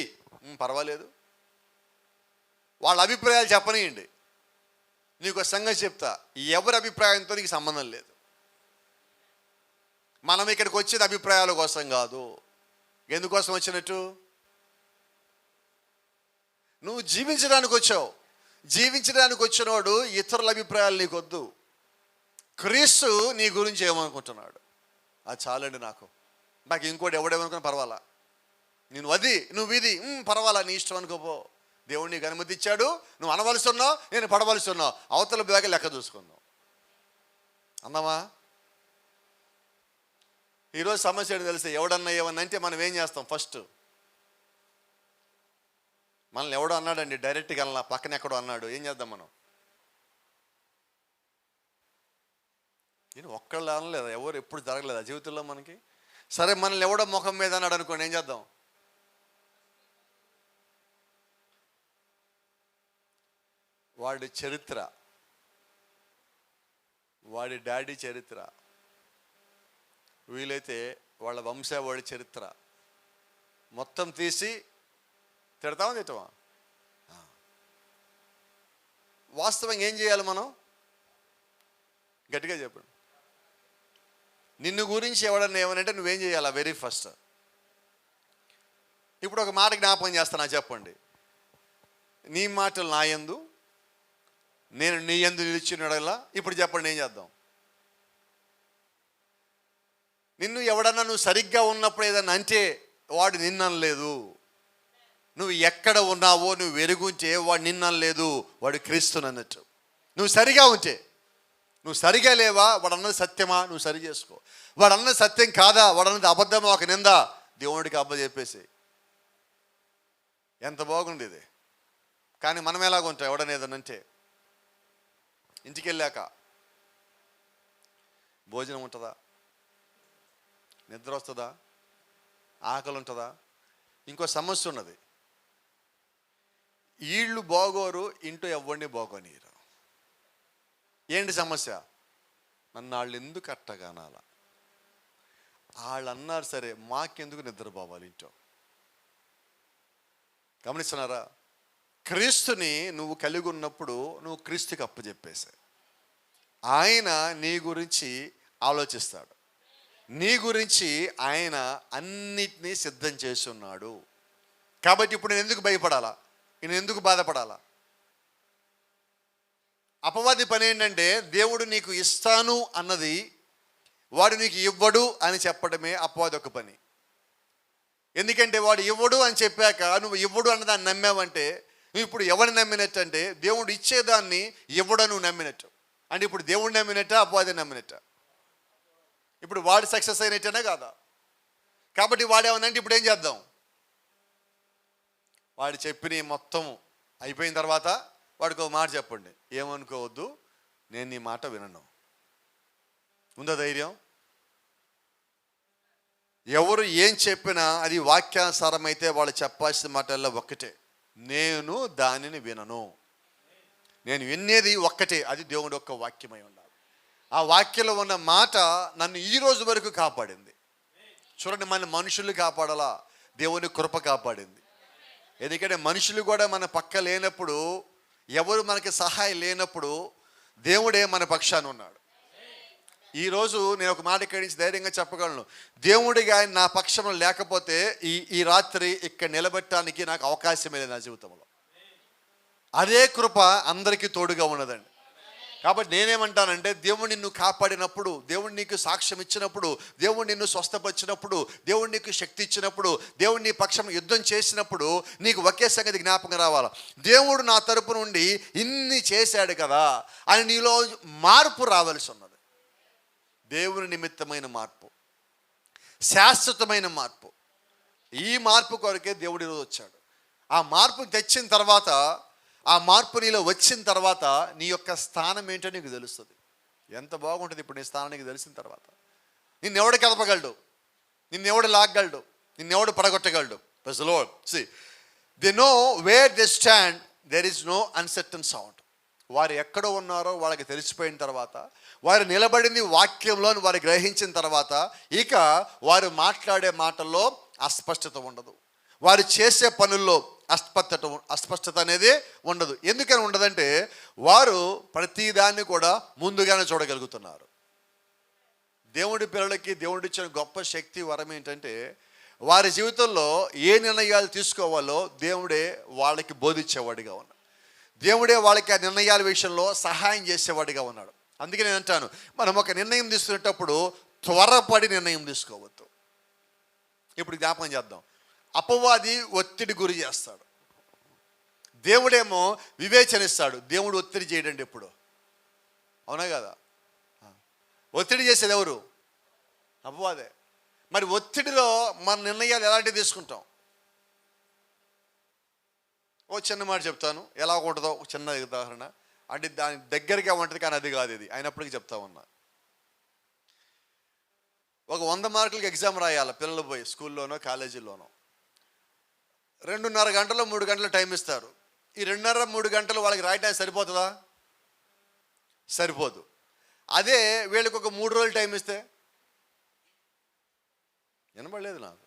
పర్వాలేదు, వాళ్ళ అభిప్రాయాలు చెప్పనీయండి. నీకు సంగతి చెప్తా, ఎవరి అభిప్రాయంతో నీకు సంబంధం లేదు. మనం ఇక్కడికి వచ్చేది అభిప్రాయాల కోసం కాదు. ఎందుకోసం వచ్చినట్టు? నువ్వు జీవించడానికి వచ్చావు. జీవించడానికి వచ్చినవాడు ఇతరుల అభిప్రాయాలు నీకు వద్దు. క్రీస్తు నీ గురించి ఏమనుకుంటున్నాడు అది చాలండి. నాకు ఇంకోటి ఎవడేమనుకున్నా పర్వాలా, నువ్వు ఇది పర్వాలా, నీ ఇష్టం అనుకోపో. దేవుడు నీకు అనుమతి ఇచ్చాడు, నువ్వు అనవలసి ఉన్నావు, నేను పడవలసి ఉన్నావు, అవతల బ్యాగ్ లెక్క చూసుకుందాం అన్నావా? ఈరోజు సమస్య ఏంటి తెలిస్తే, ఎవడన్నా ఏమన్నా అంటే మనం ఏం చేస్తాం? ఫస్ట్ మనల్ని ఎవడో అన్నాడండి, డైరెక్ట్గా అలా పక్కన ఎక్కడో అన్నాడు, ఏం చేద్దాం మనం? నేను ఒక్కళ్ళు అనలేదా? ఎవరు ఎప్పుడు జరగలేదా జీవితంలో మనకి? సరే, మనల్ని ఎవడో ముఖం మీద అన్నాడు అనుకోండి, ఏం చేద్దాం? వాడి చరిత్ర, వాడి డాడీ చరిత్ర, వీలైతే వాళ్ళ వంశావళి చరిత్ర మొత్తం తీసి తిడతావా? వాస్తవంగా ఏం చేయాలి మనం? గట్టిగా చెప్పండి. నిన్ను గురించి ఎవడన్నా ఏమనంటే నువ్వేం చేయాలా? వెరీ ఫస్ట్ ఇప్పుడు ఒక మాట జ్ఞాపకం చేస్తానా? చెప్పండి. నీ మాటలు నా యందు, నేను నీ యందు నిలిచినడలా. ఇప్పుడు చెప్పండి, ఏం చేద్దాం? నిన్ను ఎవడన్నా నువ్వు సరిగ్గా ఉన్నప్పుడు ఏదన్నా అంటే వాడు నిన్ననలేదు. నువ్వు ఎక్కడ ఉన్నావో నువ్వు వెలుగుంటే వాడు నిన్ననలేదు, వాడు క్రీస్తుని అన్నట్టు. నువ్వు సరిగా ఉంటే, నువ్వు సరిగా లేవా, వాడు అన్నది సత్యమా, నువ్వు సరి చేసుకో. వాడు అన్నది సత్యం కాదా, వాడు అన్నది అబద్ధమా, ఒక నింద దేవుడికి చెప్పేసి. ఎంత బాగుంది ఇది. కానీ మనం ఎలాగుంటాం, ఎవడనేదనంటే ఇంటికి వెళ్ళాక భోజనం ఉంటుందా, నిద్ర వస్తుందా, ఆకలి ఉంటుందా? ఇంకో సమస్య ఉన్నది, వీళ్ళు బాగోరు, ఇంటూ ఎవరిని బాగోనీరు. ఏంటి సమస్య? నన్ను వాళ్ళు ఎందుకు అట్టగానాల, వాళ్ళు అన్నారు సరే, మాకెందుకు నిద్రపోవాలి ఇంట్లో? గమనిస్తున్నారా? క్రీస్తుని నువ్వు కలిగి ఉన్నప్పుడు నువ్వు క్రీస్తుకి అప్పచెప్పేశావు. ఆయన నీ గురించి ఆలోచిస్తాడు, నీ గురించి ఆయన అన్నిటినీ సిద్ధం చేసి ఉన్నాడు. కాబట్టి ఇప్పుడు నేను ఎందుకు భయపడాలా, నేను ఎందుకు బాధపడాలా? అపవాది పని ఏంటంటే, దేవుడు నీకు ఇస్తాను అన్నది వాడు నీకు ఇవ్వడు అని చెప్పడమే అపవాది ఒక పని. ఎందుకంటే వాడు ఇవ్వడు అని చెప్పాక నువ్వు ఇవ్వడు అన్నదాన్ని నమ్మావంటే నువ్వు ఇప్పుడు ఎవరిని నమ్మినట్టు అంటే, దేవుడు ఇచ్చేదాన్ని ఇవ్వడం నువ్వు నమ్మినట్టు. అంటే ఇప్పుడు దేవుడు నమ్మినట్ట, అపవాది నమ్మినట్ట? ఇప్పుడు వాడు సక్సెస్ అయినట్టేనా కాదా? కాబట్టి వాడేమనంటే ఇప్పుడు ఏం చేద్దాం? వాడు చెప్పిన మొత్తం అయిపోయిన తర్వాత వాడికి ఒక మాట చెప్పండి, ఏమనుకోవద్దు, నేను నీ మాట వినను. ఉందా ధైర్యం? ఎవరు ఏం చెప్పినా అది వాక్యానుసారం అయితే వాళ్ళు చెప్పాల్సిన మాటల్లో ఒక్కటే, నేను దానిని వినను. నేను వినేది ఒక్కటే, అది దేవుడి యొక్క వాక్యమై ఉండాలి. ఆ వాక్యంలో ఉన్న మాట నన్ను ఈ రోజు వరకు కాపాడింది. చూడండి, మన మనుషులు కాపాడాలా, దేవుని కృప కాపాడింది. ఎందుకంటే మనుషులు కూడా మన పక్క లేనప్పుడు, ఎవరు మనకి సహాయం లేనప్పుడు దేవుడే మన పక్షాన ఉన్నాడు. ఈరోజు నేను ఒక మాట ఇక్కడి నుంచి ధైర్యంగా చెప్పగలను, దేవుడిగా ఆయన నా పక్షంలో లేకపోతే ఈ రాత్రి ఇక్కడ నిలబెట్టడానికి నాకు అవకాశమే లేదు నా జీవితంలో. అదే కృప అందరికీ తోడుగా ఉన్నదండి. కాబట్టి నేనేమంటానంటే, దేవుడు నిన్ను కాపాడినప్పుడు, దేవుడు నీకు సాక్ష్యం ఇచ్చినప్పుడు, దేవుడు నిన్ను స్వస్థపరిచినప్పుడు, దేవుడు నీకు శక్తి ఇచ్చినప్పుడు, దేవుడు నీ పక్షం యుద్ధం చేసినప్పుడు నీకు ఒకే సంగతి జ్ఞాపకం రావాలి, దేవుడు నా తరపు నుండి ఇన్ని చేశాడు కదా అని నీలో మార్పు రావాల్సి ఉన్నది. దేవుని నిమిత్తమైన మార్పు, శాశ్వతమైన మార్పు. ఈ మార్పు కొరకే దేవుడు ఈరోజు వచ్చాడు. ఆ మార్పు తెచ్చిన తర్వాత, ఆ మార్పు నీలో వచ్చిన తర్వాత నీ యొక్క స్థానం ఏంటో నీకు తెలుస్తుంది. ఎంత బాగుంటుంది ఇప్పుడు నీ స్థానం నీకు తెలిసిన తర్వాత. నిన్నెవడు కదపగలడు, నిన్నెవడు లాగగలడు, నిన్నెవడు పడగొట్టగలడు? Praise the Lord. See, they know where they stand, there is no uncertain sound. వారు ఎక్కడ ఉన్నారో వాళ్ళకి తెలిసిపోయిన తర్వాత, వారు నిలబడింది వాక్యంలో వారు గ్రహించిన తర్వాత, ఇక వారు మాట్లాడే మాటల్లో అస్పష్టత ఉండదు, వారు చేసే పనుల్లో అస్పష్టత అనేది ఉండదు. ఎందుకని ఉండదంటే, వారు ప్రతిదాన్ని కూడా ముందుగానే చూడగలుగుతున్నారు. దేవుడి పిల్లలకి దేవుడిచ్చిన గొప్ప శక్తి, వరం ఏంటంటే, వారి జీవితంలో ఏ నిర్ణయాలు తీసుకోవాలో దేవుడే వాళ్ళకి బోధించేవాడిగా ఉన్నాడు. దేవుడే వాళ్ళకి ఆ నిర్ణయాల విషయంలో సహాయం చేసేవాడిగా ఉన్నాడు. అందుకే నేను అంటాను, మనం ఒక నిర్ణయం తీసుకునేటప్పుడు త్వరపడి నిర్ణయం తీసుకోవద్దు. ఇప్పుడు జ్ఞాపకం చేద్దాం, అపవాది ఒత్తిడి గురి చేస్తాడు, దేవుడేమో వివేచనిస్తాడు. దేవుడు ఒత్తిడి చేయడండి ఎప్పుడు, అవునా కదా? ఒత్తిడి చేసేది ఎవరు? అపవాదే. మరి ఒత్తిడిలో మన నిర్ణయాలు ఎలాంటివి తీసుకుంటాం? ఓ చిన్న మాట చెప్తాను, ఎలా ఉంటుందో ఒక చిన్న ఉదాహరణ. అంటే దాని దగ్గరగా ఉంటుంది కానీ అది కాదు ఇది, అయినప్పటికీ చెప్తా ఉన్నా. ఒక 100 మార్కులకి ఎగ్జామ్ రాయాలి పిల్లలు పోయి స్కూల్లోనో కాలేజీలోనో. 2.5 గంటలు 3 గంటలు టైం ఇస్తారు. ఈ 2.5-3 గంటలు వాళ్ళకి రాయడానికి సరిపోతుందా? సరిపోదు. అదే వీళ్ళకి ఒక 3 రోజులు టైం ఇస్తే, వినబడలేదు నాకు,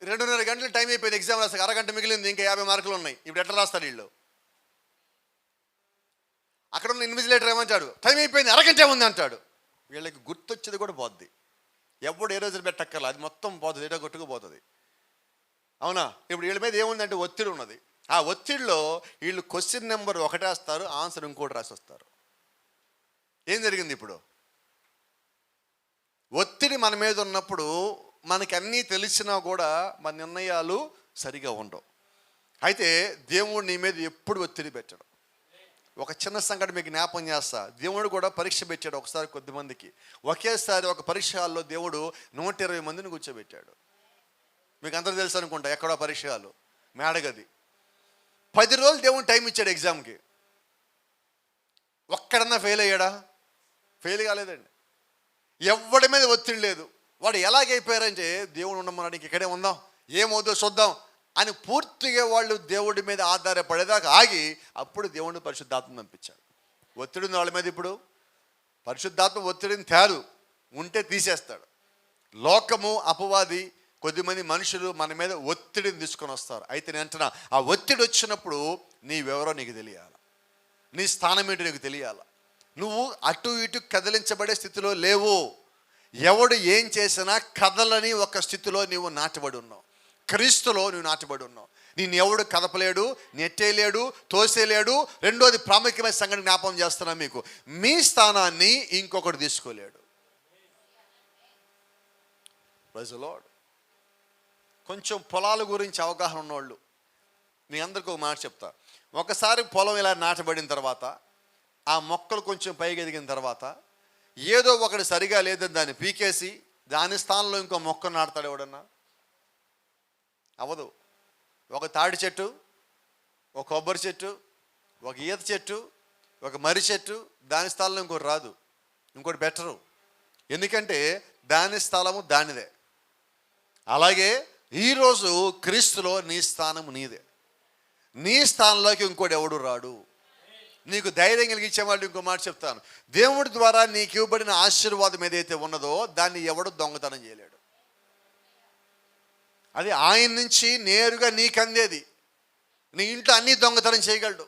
2.5 గంటలు టైం అయిపోయింది, ఎగ్జామ్ రాస్తాక అరగంట మిగిలింది, ఇంకా 50 మార్కులు ఉన్నాయి. ఇప్పుడు ఎట్లా రాస్తారు వీళ్ళు? అక్కడ ఉన్న ఇన్విజిలేటర్ ఏమంటాడు, టైం అయిపోయింది, అరగంటే ఉంది అంటాడు. వీళ్ళకి గుర్తొచ్చేది కూడా పోద్ది. ఎప్పుడు ఏ రోజులు పెట్టక్కర్లా, అది మొత్తం పోతుంది, ఏటో కొట్టుకుపోతుంది. అవునా? ఇప్పుడు వీళ్ళ మీద ఏముందంటే ఒత్తిడి ఉన్నది. ఆ ఒత్తిడిలో వీళ్ళు క్వశ్చన్ నెంబర్ 1 రాస్తారు, ఆన్సర్ ఇంకోటి రాసి వస్తారు. ఏం జరిగింది ఇప్పుడు? ఒత్తిడి మన మీద ఉన్నప్పుడు మనకి అన్నీ తెలిసినా కూడా మన నిర్ణయాలు సరిగా ఉండవు. అయితే దేవుడు నీ మీద ఎప్పుడు ఒత్తిడి పెట్టాడు. ఒక చిన్న సంఘటన మీకు జ్ఞాపకం చేస్తా. దేవుడు కూడా పరీక్ష పెట్టాడు ఒకసారి కొద్దిమందికి. ఒకేసారి ఒక పరీక్ష హాల్లో దేవుడు 120 మందిని కూర్చోబెట్టాడు. మీకు అందరూ తెలుసు అనుకుంటా, ఎక్కడో పరీక్ష హాలు మేడగది. 10 రోజులు దేవుడు టైం ఇచ్చాడు ఎగ్జామ్కి. ఒక్కడన్నా ఫెయిల్ అయ్యాడా? ఫెయిల్ కాలేదండి. ఎవడి మీద ఒత్తిడి లేదు. వాడు ఎలాగైపోయారంటే దేవుడు ఉండమన్నాడు, ఇక్కడే ఉందాం, ఏమవుదో చూద్దాం అని పూర్తిగా వాళ్ళు దేవుడి మీద ఆధారపడేదాకా ఆగి అప్పుడు దేవుడిని పరిశుద్ధాత్మ పంపించాడు. ఒత్తిడి ఉంది వాళ్ళ మీద. ఇప్పుడు పరిశుద్ధాత్మ ఒత్తిడిని తేరు, ఉంటే తీసేస్తాడు. లోకము, అపవాది, కొద్దిమంది మనుషులు మన మీద ఒత్తిడిని తీసుకొని వస్తారు. అయితే నేను అంటున్నా, ఆ ఒత్తిడి వచ్చినప్పుడు నీవెవరో నీకు తెలియాలి, నీ స్థానం ఏంటో నీకు తెలియాలి. నువ్వు అటు ఇటు కదిలించబడే స్థితిలో లేవు. ఎవడు ఏం చేసినా కదలని ఒక స్థితిలో నువ్వు నాటబడి ఉన్నావు. క్రీస్తులో నువ్వు నాటబడి ఉన్నావు. నేను ఎవడు కదపలేడు, నెట్టేయలేడు, తోసేలేడు. రెండోది ప్రాముఖ్యమైన సంగతి జ్ఞాపకం చేస్తున్నా మీకు, మీ స్థానాన్ని ఇంకొకటి తీసుకోలేడు. Praise the lord. కొంచెం పొలాల గురించి అవగాహన ఉన్నవాళ్ళు మీ అందరికీ ఒక మాట చెప్తా. ఒకసారి పొలం ఇలా నాటబడిన తర్వాత, ఆ మొక్కలు కొంచెం పైకి ఎదిగిన తర్వాత, ఏదో ఒకటి సరిగా లేదని దాన్ని పీకేసి దాని స్థానంలో ఇంకో మొక్క నాటుతాడు ఎవడన్నా? అవ్వదు. ఒక తాడి చెట్టు, ఒక కొబ్బరి చెట్టు, ఒక ఈత చెట్టు, ఒక మర్రి చెట్టు, దాని స్థలంలో ఇంకోటి రాదు, ఇంకోటి బెటరు. ఎందుకంటే దాని స్థలము దానిదే. అలాగే ఈరోజు క్రీస్తులో నీ స్థానం నీదే. నీ స్థానంలోకి ఇంకోటి ఎవడు రాడు. నీకు ధైర్యం కలిగించే వాళ్ళు ఇంకో మాట చెప్తాను, దేవుడి ద్వారా నీకు ఇవ్వబడిన ఆశీర్వాదం ఏదైతే ఉన్నదో దాన్ని ఎవడు దొంగతనం చేయలేడు. అది ఆయన నుంచి నేరుగా నీకు అందేది. నీ ఇంట్లో అన్నీ దొంగతనం చేయగలడు.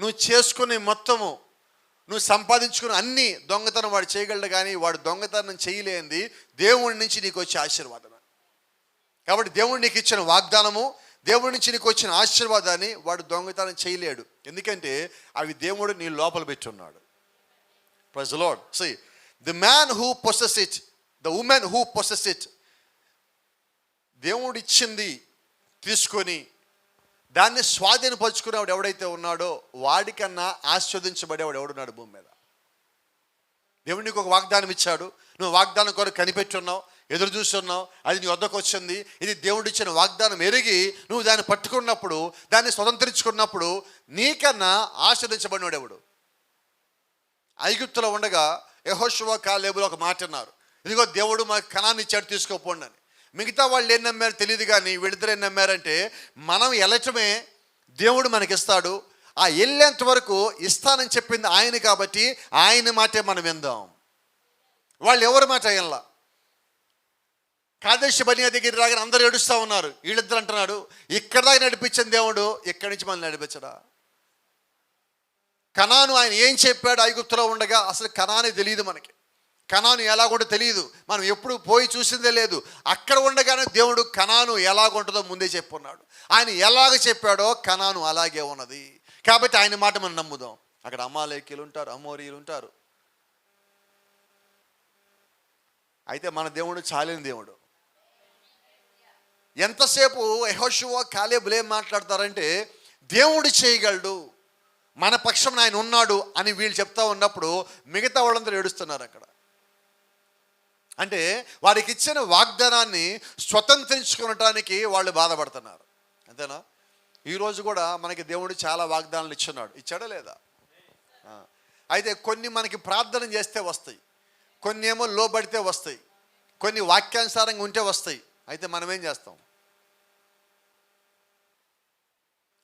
నువ్వు చేసుకునే మొత్తము, నువ్వు సంపాదించుకుని అన్నీ దొంగతనం వాడు చేయగలడు. కానీ వాడు దొంగతనం చేయలేనిది దేవుడి నుంచి నీకు వచ్చే ఆశీర్వాదమే. కాబట్టి దేవుడు నీకు ఇచ్చిన వాగ్దానము, దేవుడి నుంచి నీకు వచ్చిన ఆశీర్వాదాన్ని వాడు దొంగతనం చేయలేడు. ఎందుకంటే అవి దేవుడు నీ లోపల పెట్టున్నాడు. Praise the Lord. See, the man who possess it, the woman who possess it, దేవుడు ఇచ్చింది తీసుకొని దాన్ని స్వాధీనపరుచుకునేవాడు ఎవడైతే ఉన్నాడో వాడికన్నా ఆస్వాదించబడేవాడు ఎవడున్నాడు భూమి మీద? దేవుడు నీకు ఒక వాగ్దానం ఇచ్చాడు, నువ్వు వాగ్దానం కొరకు కనిపెట్టున్నావు, ఎదురు చూస్తున్నావు, అది నీ వద్దకు వచ్చింది. ఇది దేవుడు ఇచ్చిన వాగ్దానం ఎరిగి నువ్వు దాన్ని పట్టుకున్నప్పుడు, దాన్ని స్వతంత్రించుకున్నప్పుడు నీకన్నా ఆశీర్వదించబడినవాడు ఎవడు? ఐగుప్తులో ఉండగా యెహోషువ కాలేబులు ఒక మాట అన్నారు, ఇదిగో దేవుడు మాకు కనాన్ని ఇచ్చాడు, తీసుకోపోండి అని. మిగతా వాళ్ళు ఏం నమ్మారు తెలియదు, కానీ వీళ్ళిద్దరు ఏం నమ్మారంటే మనం వెళ్ళటమే దేవుడు మనకిస్తాడు, ఆ వెళ్ళేంత వరకు ఇస్తానని చెప్పింది ఆయన కాబట్టి ఆయన మాటే మనం విందాం. వాళ్ళు ఎవరి మాట వినలా. కాదేశ బర్నేయ దగ్గర రాగానే అందరూ ఏడుస్తూ ఉన్నారు. వీళ్ళిద్దరు అంటున్నాడు, ఇక్కడ దాకా నడిపించిన దేవుడు ఇక్కడి నుంచి మనం నడిపించడా? కనాను ఆయన ఏం చెప్పాడు ఐగుప్తులో ఉండగా? అసలు కనాని తెలియదు మనకి. కనాను ఎలాగుంటో తెలియదు, మనం ఎప్పుడు పోయి చూసిందే లేదు. అక్కడ ఉండగానే దేవుడు కనాను ఎలాగుంటుందో ముందే చెప్పున్నాడు. ఆయన ఎలాగ చెప్పాడో కనాను అలాగే ఉన్నది. కాబట్టి ఆయన మాట మనం నమ్ముదాం. అక్కడ అమాలేకీయులు ఉంటారు, అమోరీయులు ఉంటారు. అయితే మన దేవుడు చాలిన దేవుడు. ఎంతసేపు యెహోషువ కాలేబులు ఏం మాట్లాడతారంటే దేవుడు చేయగలడు, మన పక్షం ఆయన ఉన్నాడు అని వీళ్ళు చెప్తా ఉన్నప్పుడు మిగతా వాళ్ళందరూ ఏడుస్తున్నారు అక్కడ. అంటే వారికి ఇచ్చిన వాగ్దానాన్ని స్వతంత్రించుకోవటానికి వాళ్ళు బాధపడుతున్నారు. అంతేనా? ఈరోజు కూడా మనకి దేవుడు చాలా వాగ్దానాలు ఇచ్చున్నాడు. ఇచ్చాడా లేదా? అయితే కొన్ని మనకి ప్రార్థన చేస్తే వస్తాయి, కొన్ని ఏమో లోబడితే వస్తాయి, కొన్ని వాక్యానుసారంగా ఉంటే వస్తాయి. అయితే మనం ఏం చేస్తాం?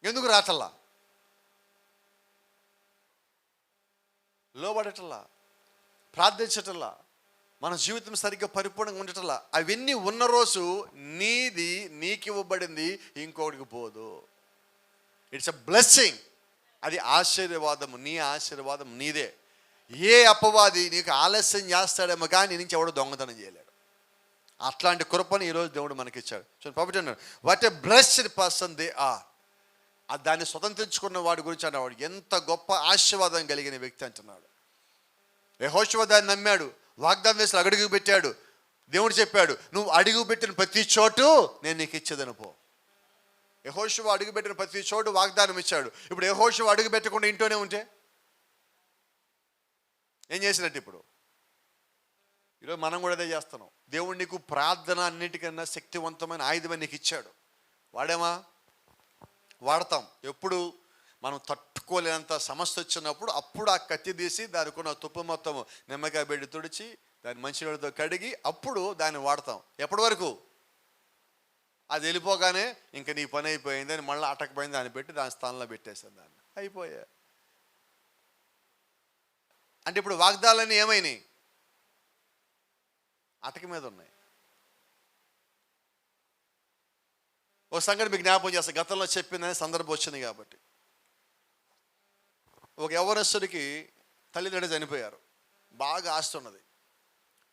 ఎందుకు రాటల్లా? లోబడటల్లా, ప్రార్థించటల్లా, మన జీవితం సరిగ్గా పరిపూర్ణంగా ఉండటల్లా. అవన్నీ ఉన్న రోజు నీది నీకు ఇవ్వబడింది ఇంకొకటికి పోదు. It's a blessing. అది ఆశీర్వాదము, నీ ఆశీర్వాదం నీదే. ఏ అపవాది నీకు ఆలస్యం చేస్తాడేమో కానీ నీ నుంచి ఎవడో దొంగతనం చేయలేడు. అట్లాంటి కృపను ఈరోజు దేవుడు మనకిచ్చాడు. చూడండి, కాబట్టి అన్నాడు, what a blessed person they are. దాన్ని స్వతంత్రించుకున్న వాడి గురించి అన్నవాడు ఎంత గొప్ప ఆశీర్వాదం కలిగిన వ్యక్తి అంటున్నాడు. యెహోషువ దాన్ని నమ్మాడు, వాగ్దానం చేసి అడుగు పెట్టాడు. దేవుడు చెప్పాడు, నువ్వు అడుగు పెట్టిన ప్రతి చోటు నేను నీకు ఇచ్చేదను పో. యెహోషువ అడుగు పెట్టిన ప్రతి చోటు వాగ్దానం ఇచ్చాడు. ఇప్పుడు యెహోషువ అడుగు పెట్టకుండా ఇంట్లోనే ఉంటే ఏం చేసినట్టు? ఇప్పుడు ఈరోజు మనం కూడా అదే చేస్తున్నాం. దేవుడు నీకు ప్రార్థన అన్నిటికన్నా శక్తివంతమైన ఆయుధమని నీకు ఇచ్చాడు. వాడతాం. ఎప్పుడు మనం తట్టుకోలేనంత సమస్య వచ్చినప్పుడు అప్పుడు ఆ కత్తి తీసి దానికి ఉన్న తుప్పు మొత్తం నిమ్మకాయ బెడ్డి తుడిచి దాన్ని మంచినీళ్ళతో కడిగి అప్పుడు దాన్ని వాడతాం. ఎప్పటి వరకు? అది వెళ్ళిపోగానే ఇంక నీ పని అయిపోయింది అని మళ్ళీ అటకపోయింది దాన్ని పెట్టి దాని స్థానంలో పెట్టేసాను, దాన్ని అయిపోయా. అంటే ఇప్పుడు వాగ్దానాలన్నీ ఏమైనాయి? అటక మీద ఉన్నాయి. ఓ సంగతి మీకు జ్ఞాపకం చేస్తా, గతంలో చెప్పిందని సందర్భం వచ్చింది కాబట్టి. ఒక యవ్వనస్తుడికి తల్లిదండ్రులు చనిపోయారు, బాగా ఆస్తి ఉన్నది.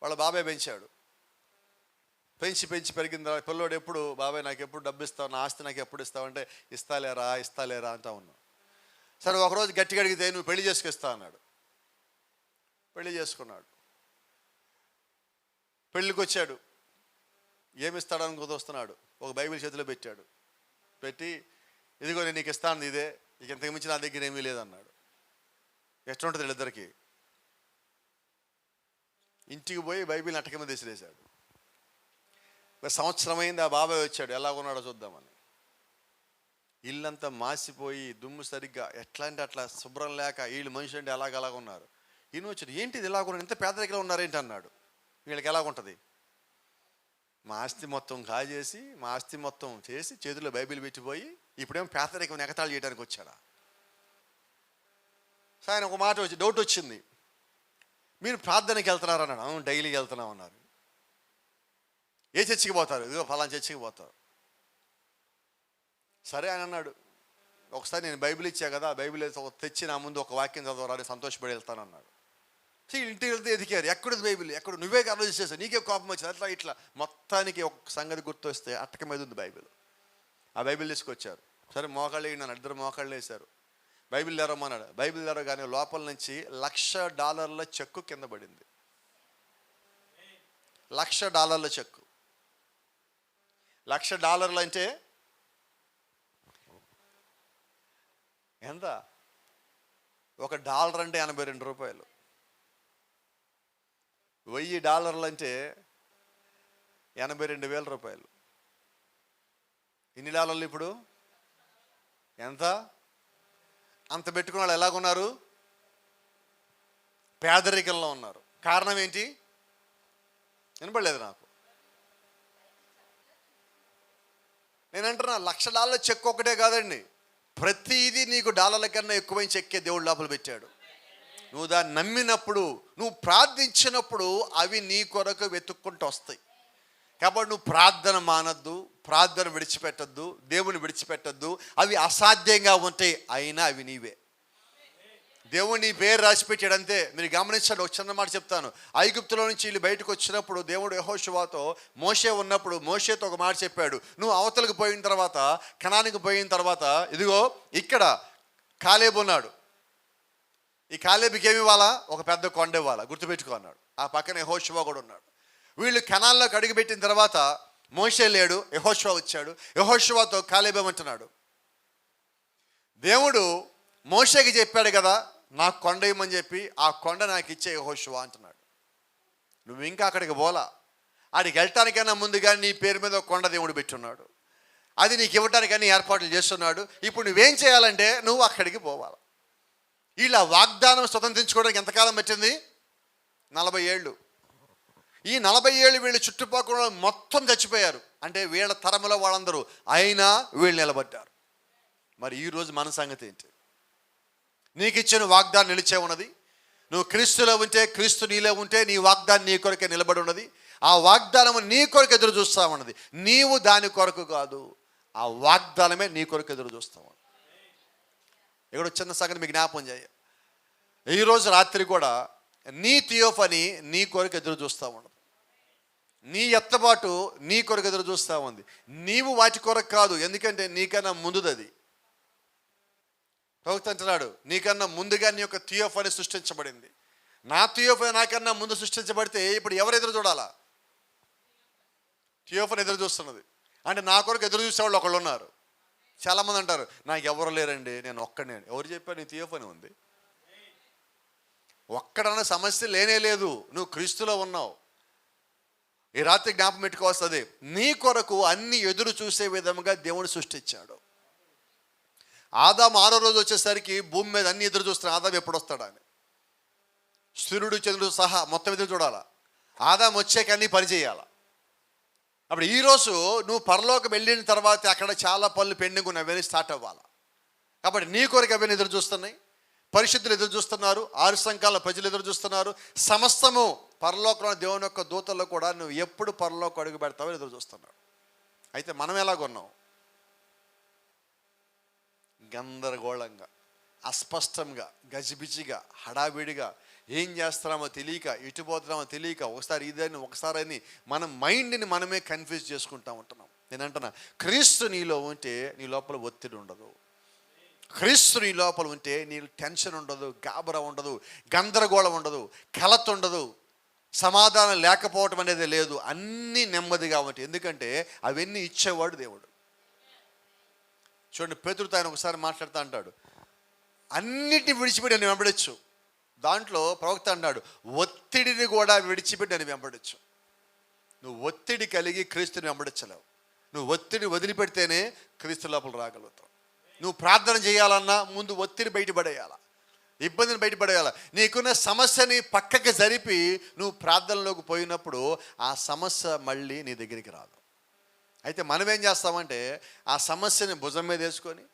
వాళ్ళ బాబాయ్ పెంచాడు. పెంచి పెరిగిన తర్వాత పిల్లోడు ఎప్పుడు, బాబాయ్ నాకు ఎప్పుడు డబ్బు ఇస్తావు, నా ఆస్తి నాకు ఎప్పుడు ఇస్తావు అంటే ఇస్తాలేరా అంటా ఉన్నావు. సరే ఒకరోజు గట్టిగా అడిగితే నువ్వు పెళ్లి చేసుకొస్తా అన్నాడు. పెళ్లి చేసుకున్నాడు. పెళ్ళికి వచ్చాడు. ఏమిస్తాడని కుదొస్తున్నాడు. ఒక బైబిల్ చేతిలో పెట్టాడు. పెట్టి ఇదిగో నేను నీకు ఇస్తాను, ఇదే, ఇక ఇంతకు మించి నా దగ్గర ఏమీ లేదన్నాడు. ఎట్లుంటుంది వీళ్ళిద్దరికి? ఇంటికి పోయి బైబిల్ అటక మీద విసిరేశాడు. ఒక సంవత్సరం అయింది. ఆ బాబాయ్ వచ్చాడు, ఎలా ఉన్నాడో చూద్దామని. ఇల్లంతా మాసిపోయి దుమ్ము సరిగ్గా ఎట్లా అంటే అట్లా శుభ్రం లేక వీళ్ళు మనుషులు అంటే అలాగ ఉన్నారు. ఈయన వచ్చాడు, ఏంటిది ఎలాగున్నారు, ఇంత పేదరికలో ఉన్నారేంటి అన్నాడు. వీళ్ళకి ఎలాగుంటుంది? మా ఆస్తి మొత్తం కాజేసి మా ఆస్తి మొత్తం చేసి చేతిలో బైబిల్ పెట్టిపోయి ఇప్పుడేమో పేదరికం ఎగతాళి చేయడానికి వచ్చాడా? ఆయన ఒక మాట వచ్చి డౌట్ వచ్చింది, మీరు ప్రార్థనకి వెళ్తున్నారు అన్నాడు. అవును, డైలీకి వెళ్తున్నాం అన్నారు. ఏ చర్చికి పోతారు? ఇదిగో ఫలానా చర్చికి పోతారు. సరే ఆయన అన్నాడు, ఒకసారి నేను బైబిల్ ఇచ్చా కదా, బైబిల్ తెచ్చి నా ముందు ఒక వాక్యం చదవరాని సంతోషపడి వెళ్తాను అన్నాడు. ఇంటికి వెళ్తే ఎదిగారు, ఎక్కడుంది బైబిల్, ఎక్కడ, నువ్వే ఆలోచన చేశావు, నీకే కోపం వచ్చింది, అట్లా ఇట్లా మొత్తానికి ఒక సంగతి గుర్తొస్తే అట్టక మీద ఉంది బైబిల్. ఆ బైబిల్ తీసుకొచ్చారు. సరే మోకాళ్ళు వేయన్నాను, ఇద్దరు మోకాళ్ళు వేశారు. బైబిల్ తెరవమన్నాడు. బైబిల్ తెరవగానే లోపల నుంచి $1,00,000 చెక్కు కింద పడింది. $1,00,000 చెక్కు. $1,00,000 అంటే ఎంత? $1 అంటే 82 రూపాయలు. $1,000 అంటే 82,000 రూపాయలు. ఎన్ని డాలర్లు ఇప్పుడు? ఎంత? అంత పెట్టుకున్న వాళ్ళు ఎలాగున్నారు? పేదరికంలో ఉన్నారు. కారణం ఏంటి? వినపడలేదు నాకు. నేనంటున్నా, $1,00,000 చెక్ ఒకటే కాదండి, ప్రతిదీ నీకు డాలర్ల కన్నా ఎక్కువైన చెక్కే దేవుడు లోపల పెట్టాడు. నువ్వు దాన్ని నమ్మినప్పుడు, నువ్వు ప్రార్థించినప్పుడు అవి నీ కొరకు వెతుక్కుంటూ వస్తాయి. కాబట్టి నువ్వు ప్రార్థన మానద్దు, ప్రార్థన విడిచిపెట్టద్దు, దేవుని విడిచిపెట్టద్దు. అవి అసాధ్యంగా ఉంటాయి, అయినా అవి నీవే. దేవుడు నీ పేరు రాసిపెట్టాడు అంతే. మీరు గమనించండి, ఒక చిన్న మాట చెప్తాను. ఐగుప్తులో నుంచి వీళ్ళు బయటకు వచ్చినప్పుడు దేవుడు యెహోషువతో, మోషే ఉన్నప్పుడు మోషేతో ఒక మాట చెప్పాడు. నువ్వు అవతలకు పోయిన తర్వాత, కనానికి పోయిన తర్వాత, ఇదిగో ఇక్కడ కాలేబు ఉన్నాడు, ఈ కాలేబుకి ఏమి ఇవ్వాలా? ఒక పెద్ద కొండ ఇవ్వాలా, గుర్తుపెట్టుకో అన్నాడు. ఆ పక్కన యెహోషువ కూడా ఉన్నాడు. వీళ్ళు కనాల్లోకి అడుగుపెట్టిన తర్వాత మోషే లేడు, యెహోషువ వచ్చాడు. యెహోషువతో కాలేబు ఏమంటున్నాడు? దేవుడు మోషేకి చెప్పాడు కదా, నాకు కొండ ఇవ్వమని చెప్పి, ఆ కొండ నాకు ఇచ్చే యెహోషువ అంటున్నాడు. నువ్వు ఇంకా అక్కడికి పోలా. ఆడికి వెళ్ళటానికైనా ముందుగా నీ పేరు మీద ఒక కొండ దేవుడు పెట్టున్నాడు, అది నీకు ఇవ్వటానికైనా ఏర్పాట్లు చేస్తున్నాడు. ఇప్పుడు నువ్వేం చేయాలంటే నువ్వు అక్కడికి పోవాలి. ఇలా వాగ్దానం స్వతంత్రించుకోవడానికి ఎంతకాలం పట్టింది? 40 ఏళ్ళు. ఈ 40 ఏళ్ళు వీళ్ళు చుట్టుపక్కల మొత్తం చచ్చిపోయారు. అంటే వీళ్ళ తరములో వాళ్ళందరూ, అయినా వీళ్ళు నిలబడ్డారు. మరి ఈరోజు మన సంగతి ఏంటి? నీకు ఇచ్చిన వాగ్దానం నిలిచే ఉన్నది. నువ్వు క్రీస్తులో ఉంటే, క్రీస్తు నీలో ఉంటే నీ వాగ్దానం నీ కొరకే నిలబడి ఉన్నది. ఆ వాగ్దానం నీ కొరకు ఎదురు చూస్తా ఉన్నది, నీవు దాని కొరకు కాదు. ఆ వాగ్దానమే నీ కొరకు ఎదురు చూస్తావు. ఇక్కడ చిన్న సంగతి మీకు జ్ఞాపకం చేయ, ఈరోజు రాత్రి కూడా నీ థియోఫనీ నీ కొరకు ఎదురు చూస్తూ ఉండదు. నీ ఎత్తబాటు నీ కొరకు ఎదురు చూస్తూ ఉంది. నీవు వాటి కొరకు కాదు, ఎందుకంటే నీకన్నా ముందుది. ప్రవక్త అంటున్నాడు, నీకన్నా ముందుగా నీ యొక్క థియోఫనీ సృష్టించబడింది. నా థియోఫనీ నాకన్నా ముందు సృష్టించబడితే ఇప్పుడు ఎవరు ఎదురు చూడాలా? థియోఫనీ ఎదురు చూస్తున్నది. అంటే నా కొరకు ఎదురు చూసేవాళ్ళు ఒకళ్ళు ఉన్నారు. చాలామంది అంటారు నాకు ఎవరు లేరండి, నేను ఒక్కడే. ఎవరు చెప్పారు? నీ థియోఫనీ ఉంది. ఒక్కడన్న సమస్య లేనే లేదు. నువ్వు క్రీస్తులో ఉన్నావు. ఈ రాత్రి జ్ఞాపకం పెట్టుకోవస్తుంది, నీ కొరకు అన్ని ఎదురు చూసే విధంగా దేవుడు సృష్టించాడు. ఆదాము 6వ రోజు వచ్చేసరికి భూమి మీద అన్ని ఎదురు చూస్తున్నారు, ఆదాము ఎప్పుడు వస్తాడా అని. సూర్యుడు చంద్రుడు సహా మొత్తం ఎదురు చూడాలా. ఆదాము వచ్చాక అన్నీ పని చేయాలా. అప్పుడు ఈరోజు నువ్వు పరలోకం వెళ్ళిన తర్వాత అక్కడ చాలా పనులు పెండింగ్ ఉన్నాయి, అవన్నీ స్టార్ట్ అవ్వాలి. కాబట్టి నీ కొరకు అవన్నీ ఎదురు చూస్తున్నాయి. పరిశుద్ధులు ఎదురు చూస్తున్నారు, 6 సంఘాల ప్రజలు ఎదురు చూస్తున్నారు. సమస్తము పరలోకంలో దేవుని యొక్క దూతల్లో కూడా నువ్వు ఎప్పుడు పరలోకం అడుగు పెడతావో ఎదురు చూస్తున్నావు. అయితే మనం ఎలాగొన్నాం? గందరగోళంగా, అస్పష్టంగా, గజిబిజిగా, హడావిడిగా, ఏం చేస్తున్నామో తెలియక, ఎటు పోతున్నామో తెలియక, ఒకసారి ఇదని ఒకసారి అని మన మైండ్ని మనమే కన్ఫ్యూజ్ చేసుకుంటూ ఉంటున్నాం. నేను అంటున్నా, క్రీస్తు నీలో ఉంటే నీ లోపల ఒత్తిడి ఉండదు. క్రీస్తు నీ లోపల ఉంటే నీ టెన్షన్ ఉండదు, గాబరా ఉండదు, గందరగోళం ఉండదు, కలత ఉండదు, సమాధానం లేకపోవటం అనేది లేదు. అన్నీ నెమ్మదిగా ఉంటాయి. ఎందుకంటే అవన్నీ ఇచ్చేవాడు దేవుడు. చూడండి, పేతురుతో ఆయన ఒకసారి మాట్లాడుతూ అంటాడు, అన్నిటిని విడిచిపెట్టి నేను వెంబడచ్చు. దాంట్లో ప్రవక్త అన్నాడు, ఒత్తిడిని కూడా విడిచిపెట్టి నేను వెంబడచ్చు. నువ్వు ఒత్తిడి కలిగి క్రీస్తుని వెంబడించలేవు. నువ్వు ఒత్తిడి వదిలిపెడితేనే క్రీస్తు లోపల రాగలుగుతావు. నువ్వు ప్రార్థన చేయాలన్నా ముందు ఒత్తిడి బయటపడేయాల, ఇబ్బందిని బయటపడేయాల. నీకున్న సమస్యని పక్కకి జరిపి నువ్వు ప్రార్థనలోకి పోయినప్పుడు ఆ సమస్య మళ్ళీ నీ దగ్గరికి రాదు. అయితే మనం ఏం చేస్తామంటే ఆ సమస్యని భుజం మీద వేసుకొని,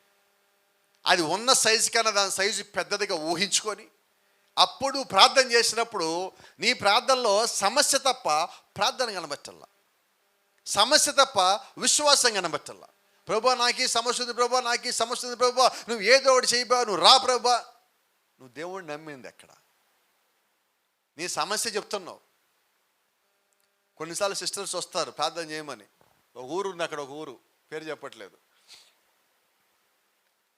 అది ఉన్న సైజు కన్నా దాని సైజు పెద్దదిగా ఊహించుకొని, అప్పుడు ప్రార్థన చేసినప్పుడు నీ ప్రార్థనలో సమస్య తప్ప ప్రార్థన కనబట్టల్లా, సమస్య తప్ప విశ్వాసం కనబట్టల్లా. ప్రభా నాకు ఈ సమస్య ఉంది, ప్రభా నాకు ఈ సమస్య ఉంది, ప్రభా నువ్వు ఏదో ఒకటి చేయబా, నువ్వు రా ప్రభా. నువ్వు దేవుడిని నమ్మింది ఎక్కడ? నీ సమస్య చెప్తున్నావు. కొన్నిసార్లు సిస్టర్స్ వస్తారు ప్రార్థన చేయమని. ఒక ఊరు ఉంది, అక్కడ ఒక ఊరు, పేరు చెప్పట్లేదు.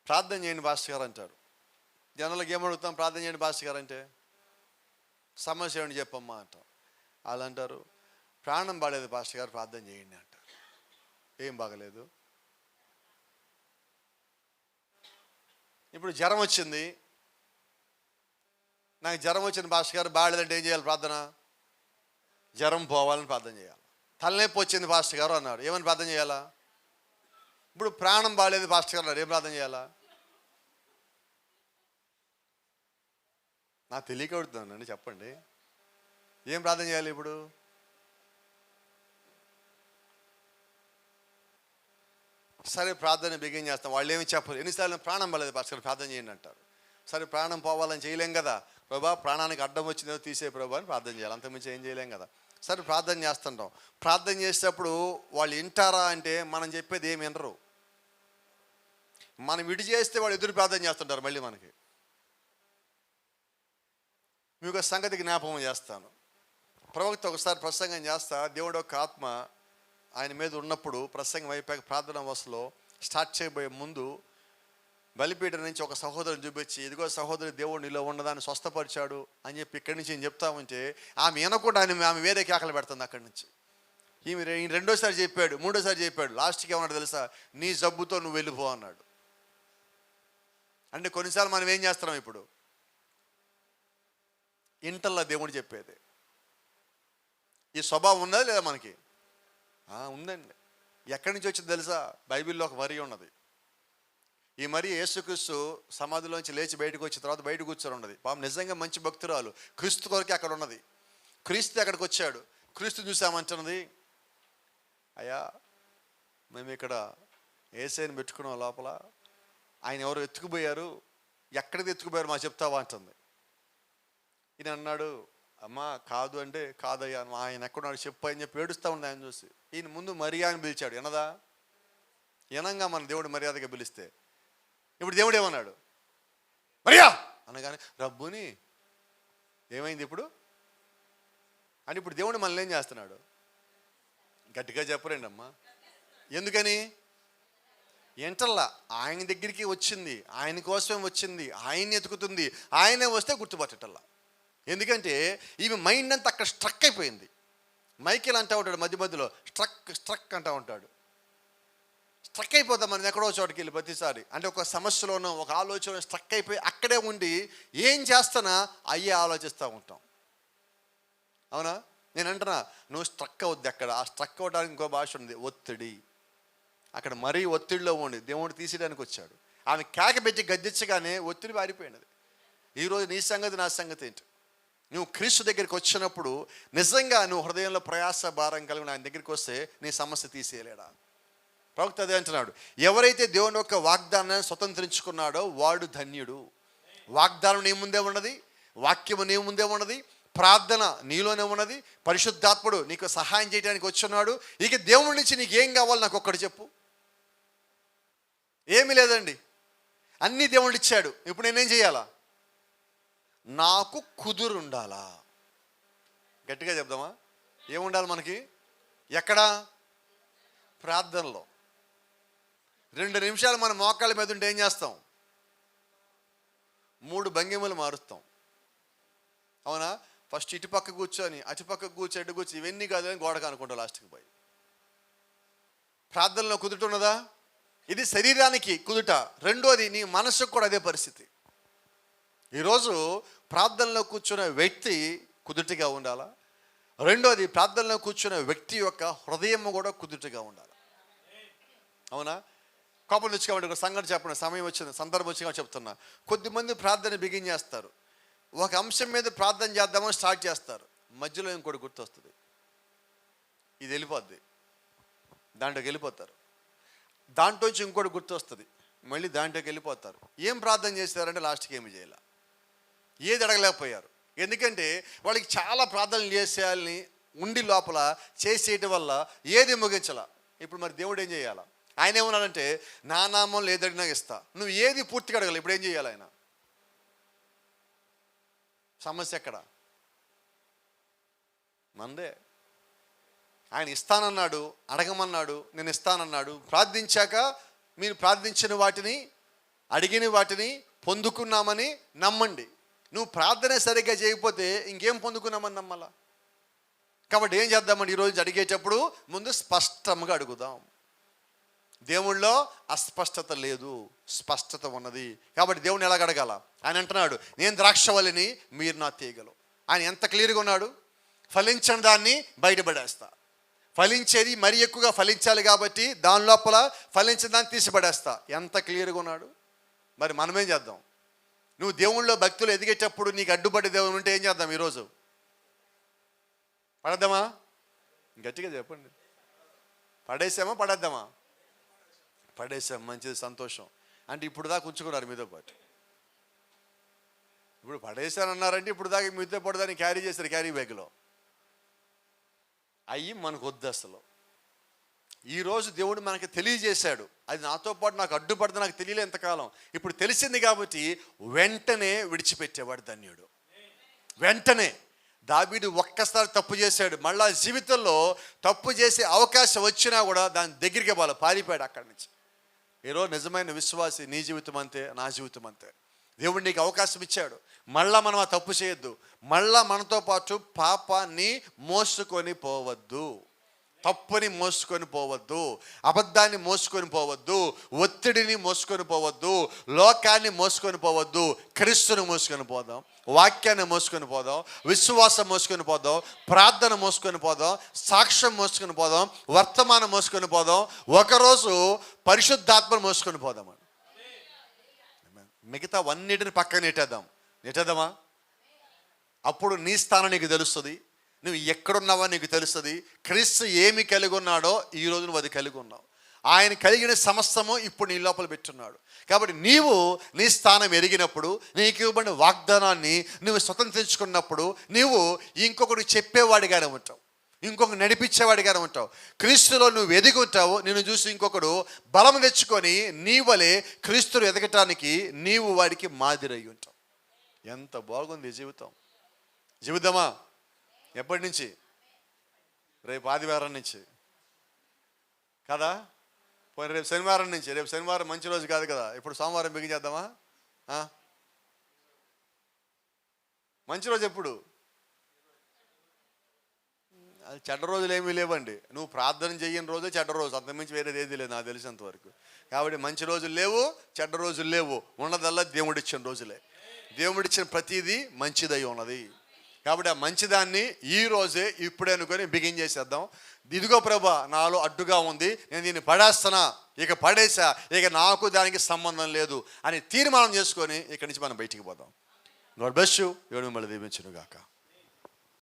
ప్రార్థన చేయండి పాస్టర్ గారు అంటారు. జనాలకు ఏమడుగుతాం? ప్రార్థన చేయండి పాస్టర్ గారు అంటే. సమస్య ఏమిటి చెప్పమ్మా అంటాం. వాళ్ళు అంటారు, ప్రాణం బాగలేదు పాస్టర్ గారు, ప్రార్థన చేయండి అంటారు. ఏం బాగలేదు? ఇప్పుడు జ్వరం వచ్చింది, నాకు జ్వరం వచ్చింది పాస్టర్ గారు, బాగలేదంటే ఏం చేయాలి? ప్రార్థన జ్వరం పోవాలని ప్రార్థన చేయాలి. తలనొప్పి వచ్చింది పాస్టర్ గారు అన్నాడు, ఏమని ప్రార్థన చేయాలా? ఇప్పుడు ప్రాణం బాగలేదు పాస్టర్ గారు అన్నాడు, ఏం ప్రార్థన చేయాలా? నాకు తెలియక అడుగుతున్నానండి, చెప్పండి, ఏం ప్రార్థన చేయాలి ఇప్పుడు? సరే ప్రార్థన బిగిన్ చేస్తాం. వాళ్ళు ఏమి చెప్పరు. ఎన్నిసార్లు ప్రాణం బాగలేదు పాస్టర్ ప్రార్థన చేయండి అంటారు. సరే ప్రాణం పోవాలని చేయలేం కదా. ప్రభా ప్రాణానికి అడ్డం వచ్చిందో తీసే ప్రభా అని ప్రార్థన చేయాలి, అంతకుమించి ఏం చేయలేం కదా. సరే ప్రార్థన చేస్తుంటాం. ప్రార్థన చేసేటప్పుడు వాళ్ళు వింటారా అంటే మనం చెప్పేది ఏమి వినరు. మనం విడి చేస్తే వాళ్ళు ఎదురు ప్రార్థన చేస్తుంటారు మళ్ళీ మనకి. మీకు సంగతి జ్ఞాపకం చేస్తాను. ప్రవక్త ఒకసారి ప్రసంగం చేస్తా, దేవుడు ఒక ఆత్మ ఆయన మీద ఉన్నప్పుడు ప్రసంగం అయిపోయాక ప్రార్థన అవస్థలో స్టార్ట్ చేయబోయే ముందు బలిపీఠం నుంచి ఒక సహోదరుని చూపించి, ఇదిగో సహోదరి దేవుడు నీలో ఉన్నదాన్ని స్వస్థపరిచాడు అని చెప్పి ఇక్కడి నుంచి నేను చెప్తా ఉంటే ఆమె వినకుండా ఆమె వేరే కేకలు పెడుతుంది అక్కడి నుంచి. ఈమె రెండోసారి చెప్పాడు, మూడోసారి చెప్పాడు, లాస్ట్కి ఏమన్నాడు తెలుసా? నీ జబ్బుతో నువ్వు వెళ్ళిపో అన్నాడు. అంటే కొన్నిసార్లు మనం ఏం చేస్తున్నాం? ఇప్పుడు ఇంటల్లా దేవుడు చెప్పేది. ఈ స్వభావం ఉన్నది లేదా మనకి? ఉందండి. ఎక్కడి నుంచి వచ్చింది తెలుసా? బైబిల్లో ఒక మరి ఉన్నది. ఈ మరి యేసుక్రీస్తు సమాధిలోంచి లేచి బయటకు వచ్చిన తర్వాత బయట కూర్చొని ఉన్నది. పాపం నిజంగా మంచి భక్తురాలు, క్రీస్తు కొరకే అక్కడ ఉన్నది. క్రీస్తు అక్కడికి వచ్చాడు, క్రీస్తు చూసామంటున్నది, అయ్యా మేము ఇక్కడ యేసయ్యని పెట్టుకున్నాం లోపల, ఆయన ఎవరు ఎత్తుకుపోయారు, ఎక్కడికి ఎత్తుకుపోయారు మాకు చెప్తావా అంటుంది. ఈయన అన్నాడు, అమ్మా కాదు అంటే కాదయ్యా, ఆయన ఎక్కడున్నాడు చెప్పు అని చెప్పి ఏడుస్తూ ఉంది ఆయన చూసి. ఈయన ముందు మరియా అని పిలిచాడు. వినదా? వినంగా మన దేవుడు మర్యాదగా పిలిస్తే. ఇప్పుడు దేవుడు ఏమన్నాడు? మరియా అనగానే రబ్బుని ఏమైంది ఇప్పుడు అని. ఇప్పుడు దేవుడు మనల్ని ఏం చేస్తున్నాడు? గట్టిగా చెప్పరండి అమ్మా. ఎందుకని? ఎంటల్లా ఆయన దగ్గరికి వచ్చింది, ఆయన కోసమే వచ్చింది, ఆయన్ని ఎతుకుతుంది, ఆయనే వస్తే గుర్తుపట్టటల్లా. ఎందుకంటే ఈమె మైండ్ అంతా అక్కడ స్ట్రక్ అయిపోయింది. మైకేల్ అంటూ ఉంటాడు మధ్య మధ్యలో, స్ట్రక్ స్ట్రక్ అంటూ ఉంటాడు. స్ట్రక్ అయిపోతాం మనం ఎక్కడో చోటుకి వెళ్ళి ప్రతిసారి. అంటే ఒక సమస్యలోనో ఒక ఆలోచన స్ట్రక్ అయిపోయి అక్కడే ఉండి ఏం చేస్తానా అయ్యే ఆలోచిస్తూ ఉంటాం. అవునా? నేను అంటున్నా, నువ్వు స్ట్రక్ అవుద్ది. అక్కడ ఆ స్ట్రక్ అవ్వడానికి ఇంకో భాష ఉంది, ఒత్తిడి. అక్కడ మరీ ఒత్తిడిలో ఉండి దేవుడు తీసేయడానికి వచ్చాడు. ఆమె కేక పెట్టి గద్దించగానే ఒత్తిడి పారిపోయినది. ఈరోజు నీ సంగతి నా సంగతి ఏంటి? నువ్వు క్రీస్తు దగ్గరికి వచ్చినప్పుడు నిజంగా నువ్వు హృదయంలో ప్రయాస భారం కలిగిన ఆయన దగ్గరికి వస్తే నీ సమస్య తీసేయలేడా? ప్రవక్త అదే అంటున్నాడు, ఎవరైతే దేవుని యొక్క వాగ్దానాన్ని స్వతంత్రించుకున్నాడో వాడు ధన్యుడు. వాగ్దానం నీ ముందే ఉన్నది, వాక్యము నీ ముందే ఉన్నది, ప్రార్థన నీలోనే ఉన్నది, పరిశుద్ధాత్ముడు నీకు సహాయం చేయడానికి వచ్చున్నాడు. ఇక దేవుడి నుంచి నీకు ఏం కావాలి నాకు ఒక్కటి చెప్పు. ఏమీ లేదండి, అన్నీ దేవుడు ఇచ్చాడు. ఇప్పుడు నేనేం చేయాలా? నాకు కుదురుండాలా? గట్టిగా చెప్దామా? ఏముండాలి మనకి? ఎక్కడా? ప్రార్థనలో. 2 నిమిషాలు మన మోకాళ్ళ మీద ఉంటే ఏం చేస్తాం? 3 భంగిమలు మారుస్తాం. అవునా? ఫస్ట్ ఇటుపక్క కూర్చొని అటుపక్క కూర్చో ఎటు కూర్చో ఇవన్నీ కాదు అని గోడకు అనుకుంటాం లాస్ట్కి పోయి. ప్రార్థనలో కుదురుతున్నదా? ఇది శరీరానికి కుదుట. రెండోది నీ మనసుకు కూడా అదే పరిస్థితి. ఈరోజు ప్రార్థనలో కూర్చున్న వ్యక్తి కుదుటగా ఉండాలా. రెండోది ప్రార్థనలో కూర్చున్న వ్యక్తి యొక్క హృదయం కూడా కుదుటగా ఉండాలి. అవునా? కోపం తెచ్చుకోమంటే ఒక సంఘటన చెప్పండి, సమయం వచ్చింది, సందర్భం వచ్చింది చెప్తున్నా. కొద్దిమంది ప్రార్థన బిగిన్ చేస్తారు, ఒక అంశం మీద ప్రార్థన చేద్దామని స్టార్ట్ చేస్తారు, మధ్యలో ఇంకోటి గుర్తొస్తుంది, ఇది వెళ్ళిపోద్ది, దాంట్లోకి వెళ్ళిపోతారు. దాంట్లోంచి ఇంకోటి గుర్తొస్తుంది, మళ్ళీ దాంట్లోకి వెళ్ళిపోతారు. ఏం ప్రార్థన చేస్తారంటే లాస్ట్కి ఏమి చేయాల, ఏది అడగలేకపోయారు. ఎందుకంటే వాళ్ళకి చాలా ప్రార్థనలు చేసేయాలని ఉండి లోపల చేసేయటం వల్ల ఏది ముగించాల. ఇప్పుడు మరి దేవుడు ఏం చేయాలా? ఆయన ఏమన్నాడంటే నా నామం లేదడినా ఇస్తా. నువ్వు ఏది పూర్తిగా అడగల, ఇప్పుడు ఏం చేయాలి? ఆయన సమస్య ఎక్కడ? మందే. ఆయన ఇస్తానన్నాడు, అడగమన్నాడు, నేను ఇస్తానన్నాడు. ప్రార్థించాక మీరు ప్రార్థించిన వాటిని అడిగిన వాటిని పొందుకున్నామని నమ్మండి. నువ్వు ప్రార్థన సరిగ్గా చేయకపోతే ఇంకేం పొందుకున్నామని నమ్మాలా? కాబట్టి ఏం చేద్దామండి, ఈరోజు అడిగేటప్పుడు ముందు స్పష్టంగా అడుగుదాం. దేవుళ్ళో అస్పష్టత లేదు, స్పష్టత ఉన్నది. కాబట్టి దేవుని ఎలాగ అడగాల? ఆయన అంటున్నాడు, నేను ద్రాక్షవల్లిని, మీరు నా తీగలు. ఆయన ఎంత క్లియర్గా ఉన్నాడు? ఫలించని దాన్ని బయటపడేస్తా. ఫలించేది మరి ఎక్కువగా ఫలించాలి కాబట్టి దాని లోపల ఫలించిన దాన్ని తీసిపడేస్తా. ఎంత క్లియర్గా ఉన్నాడు? మరి మనమేం చేద్దాం? నువ్వు దేవుళ్ళో భక్తులు ఎదిగేటప్పుడు నీకు అడ్డుపడే దేవుడు ఉంటే ఏం చేద్దాం? ఈరోజు పడద్దామా? గట్టిగా చెప్పండి. పడేసామా పడేద్దామా? పడేసాం, మంచిది, సంతోషం. అంటే ఇప్పుడు దాకా ఉంచుకున్నారు మీతో పాటు. ఇప్పుడు పడేసానన్నారంటే ఇప్పుడు దాకా మీతో పాటు దాన్ని క్యారీ చేశారు క్యారీ బ్యాగ్లో. అయ్యి మనకు వద్దు అసలు. ఈరోజు దేవుడు మనకి తెలియజేశాడు, అది నాతో పాటు నాకు అడ్డుపడదు, నాకు తెలియలే ఎంతకాలం. ఇప్పుడు తెలిసింది కాబట్టి వెంటనే విడిచిపెట్టేవాడు ధన్యుడు. వెంటనే. దావీదు ఒక్కసారి తప్పు చేశాడు, మళ్ళా జీవితంలో తప్పు చేసే అవకాశం వచ్చినా కూడా దాని దగ్గరికి పారిపోయాడు అక్కడి నుంచి. ఈరోజు నిజమైన విశ్వాసి నీ జీవితం అంతే, నా జీవితం అంతే. దేవుడు నీకు అవకాశం ఇచ్చాడు, మళ్ళా మనం ఆ తప్పు చేయొద్దు. మళ్ళా మనతో పాటు పాపాన్ని మోసుకొని పోవద్దు, తప్పుని మోసుకొని పోవద్దు, అబద్ధాన్ని మోసుకొని పోవద్దు, ఒత్తిడిని మోసుకొని పోవద్దు, లోకాన్ని మోసుకొని పోవద్దు. క్రీస్తుని మోసుకొని పోదాం, వాక్యాన్ని మోసుకొని పోదాం, విశ్వాసం మోసుకొని పోదాం, ప్రార్థన మోసుకొని పోదాం, సాక్ష్యం మోసుకొని పోదాం, వర్తమానం మోసుకొని పోదాం, ఒకరోజు పరిశుద్ధాత్మను మోసుకొని పోదాం. మిగతా అన్నిటిని పక్కన నెట్టేద్దామా? అప్పుడు నీ స్థానం నీకు తెలుస్తుంది, నువ్వు ఎక్కడున్నావో నీకు తెలుస్తుంది. క్రీస్తు ఏమి కలిగి ఉన్నాడో ఈరోజు నువ్వు అది కలిగి ఉన్నావు. ఆయన కలిగిన సమస్తము ఇప్పుడు నీ లోపల పెట్టున్నాడు. కాబట్టి నీవు నీ స్థానం ఎరిగినప్పుడు, నీకు ఇవ్వబడిన వాగ్దానాన్ని నువ్వు స్వతంత్రించుకున్నప్పుడు నీవు ఇంకొకటి చెప్పేవాడిగానే ఉంటావు, ఇంకొకరు నడిపించేవాడిగానే ఉంటావు. క్రీస్తులో నువ్వు ఎదిగి ఉంటావు. నిన్ను చూసి ఇంకొకడు బలం తెచ్చుకొని నీ వలె క్రీస్తులు ఎదగటానికి నీవు వాడికి మాదిరై ఉంటావు. ఎంత బాగుంది జీవితం. జీవితమా? ఎప్పటి నుంచి? రేపు ఆదివారం నుంచి కదా, పోయి రేపు శనివారం నుంచి. రేపు శనివారం మంచి రోజు కాదు కదా, ఇప్పుడు సోమవారం బిగిన్ చేద్దామా? మంచి రోజు ఎప్పుడు? అది చెడ్డ రోజులు ఏమీ లేవండి. నువ్వు ప్రార్థన చెయ్యని రోజే చెడ్డ రోజు, అంతకుమించి వేరేది ఏది లేదు నాకు తెలిసినంత వరకు. కాబట్టి మంచి రోజులు లేవు, చెడ్డ రోజులు లేవు, ఉన్నదల్లా దేవుడిచ్చిన రోజులే. దేవుడిచ్చిన ప్రతిదీ మంచిదై ఉన్నది. కాబట్టి ఆ మంచిదాన్ని ఈ రోజే ఇప్పుడే అనుకొని బిగిన్ చేసేద్దాం. ఇదిగో ప్రభా, నాలో అడ్డుగా ఉంది, నేను దీన్ని పడేస్తున్నా, ఇక పడేసా, ఇక నాకు దానికి సంబంధం లేదు అని తీర్మానం చేసుకొని ఇక్కడి నుంచి మనం బయటికి పోదాం. God bless you. దేవుడు మిమ్మల్ని దీవించును గాక.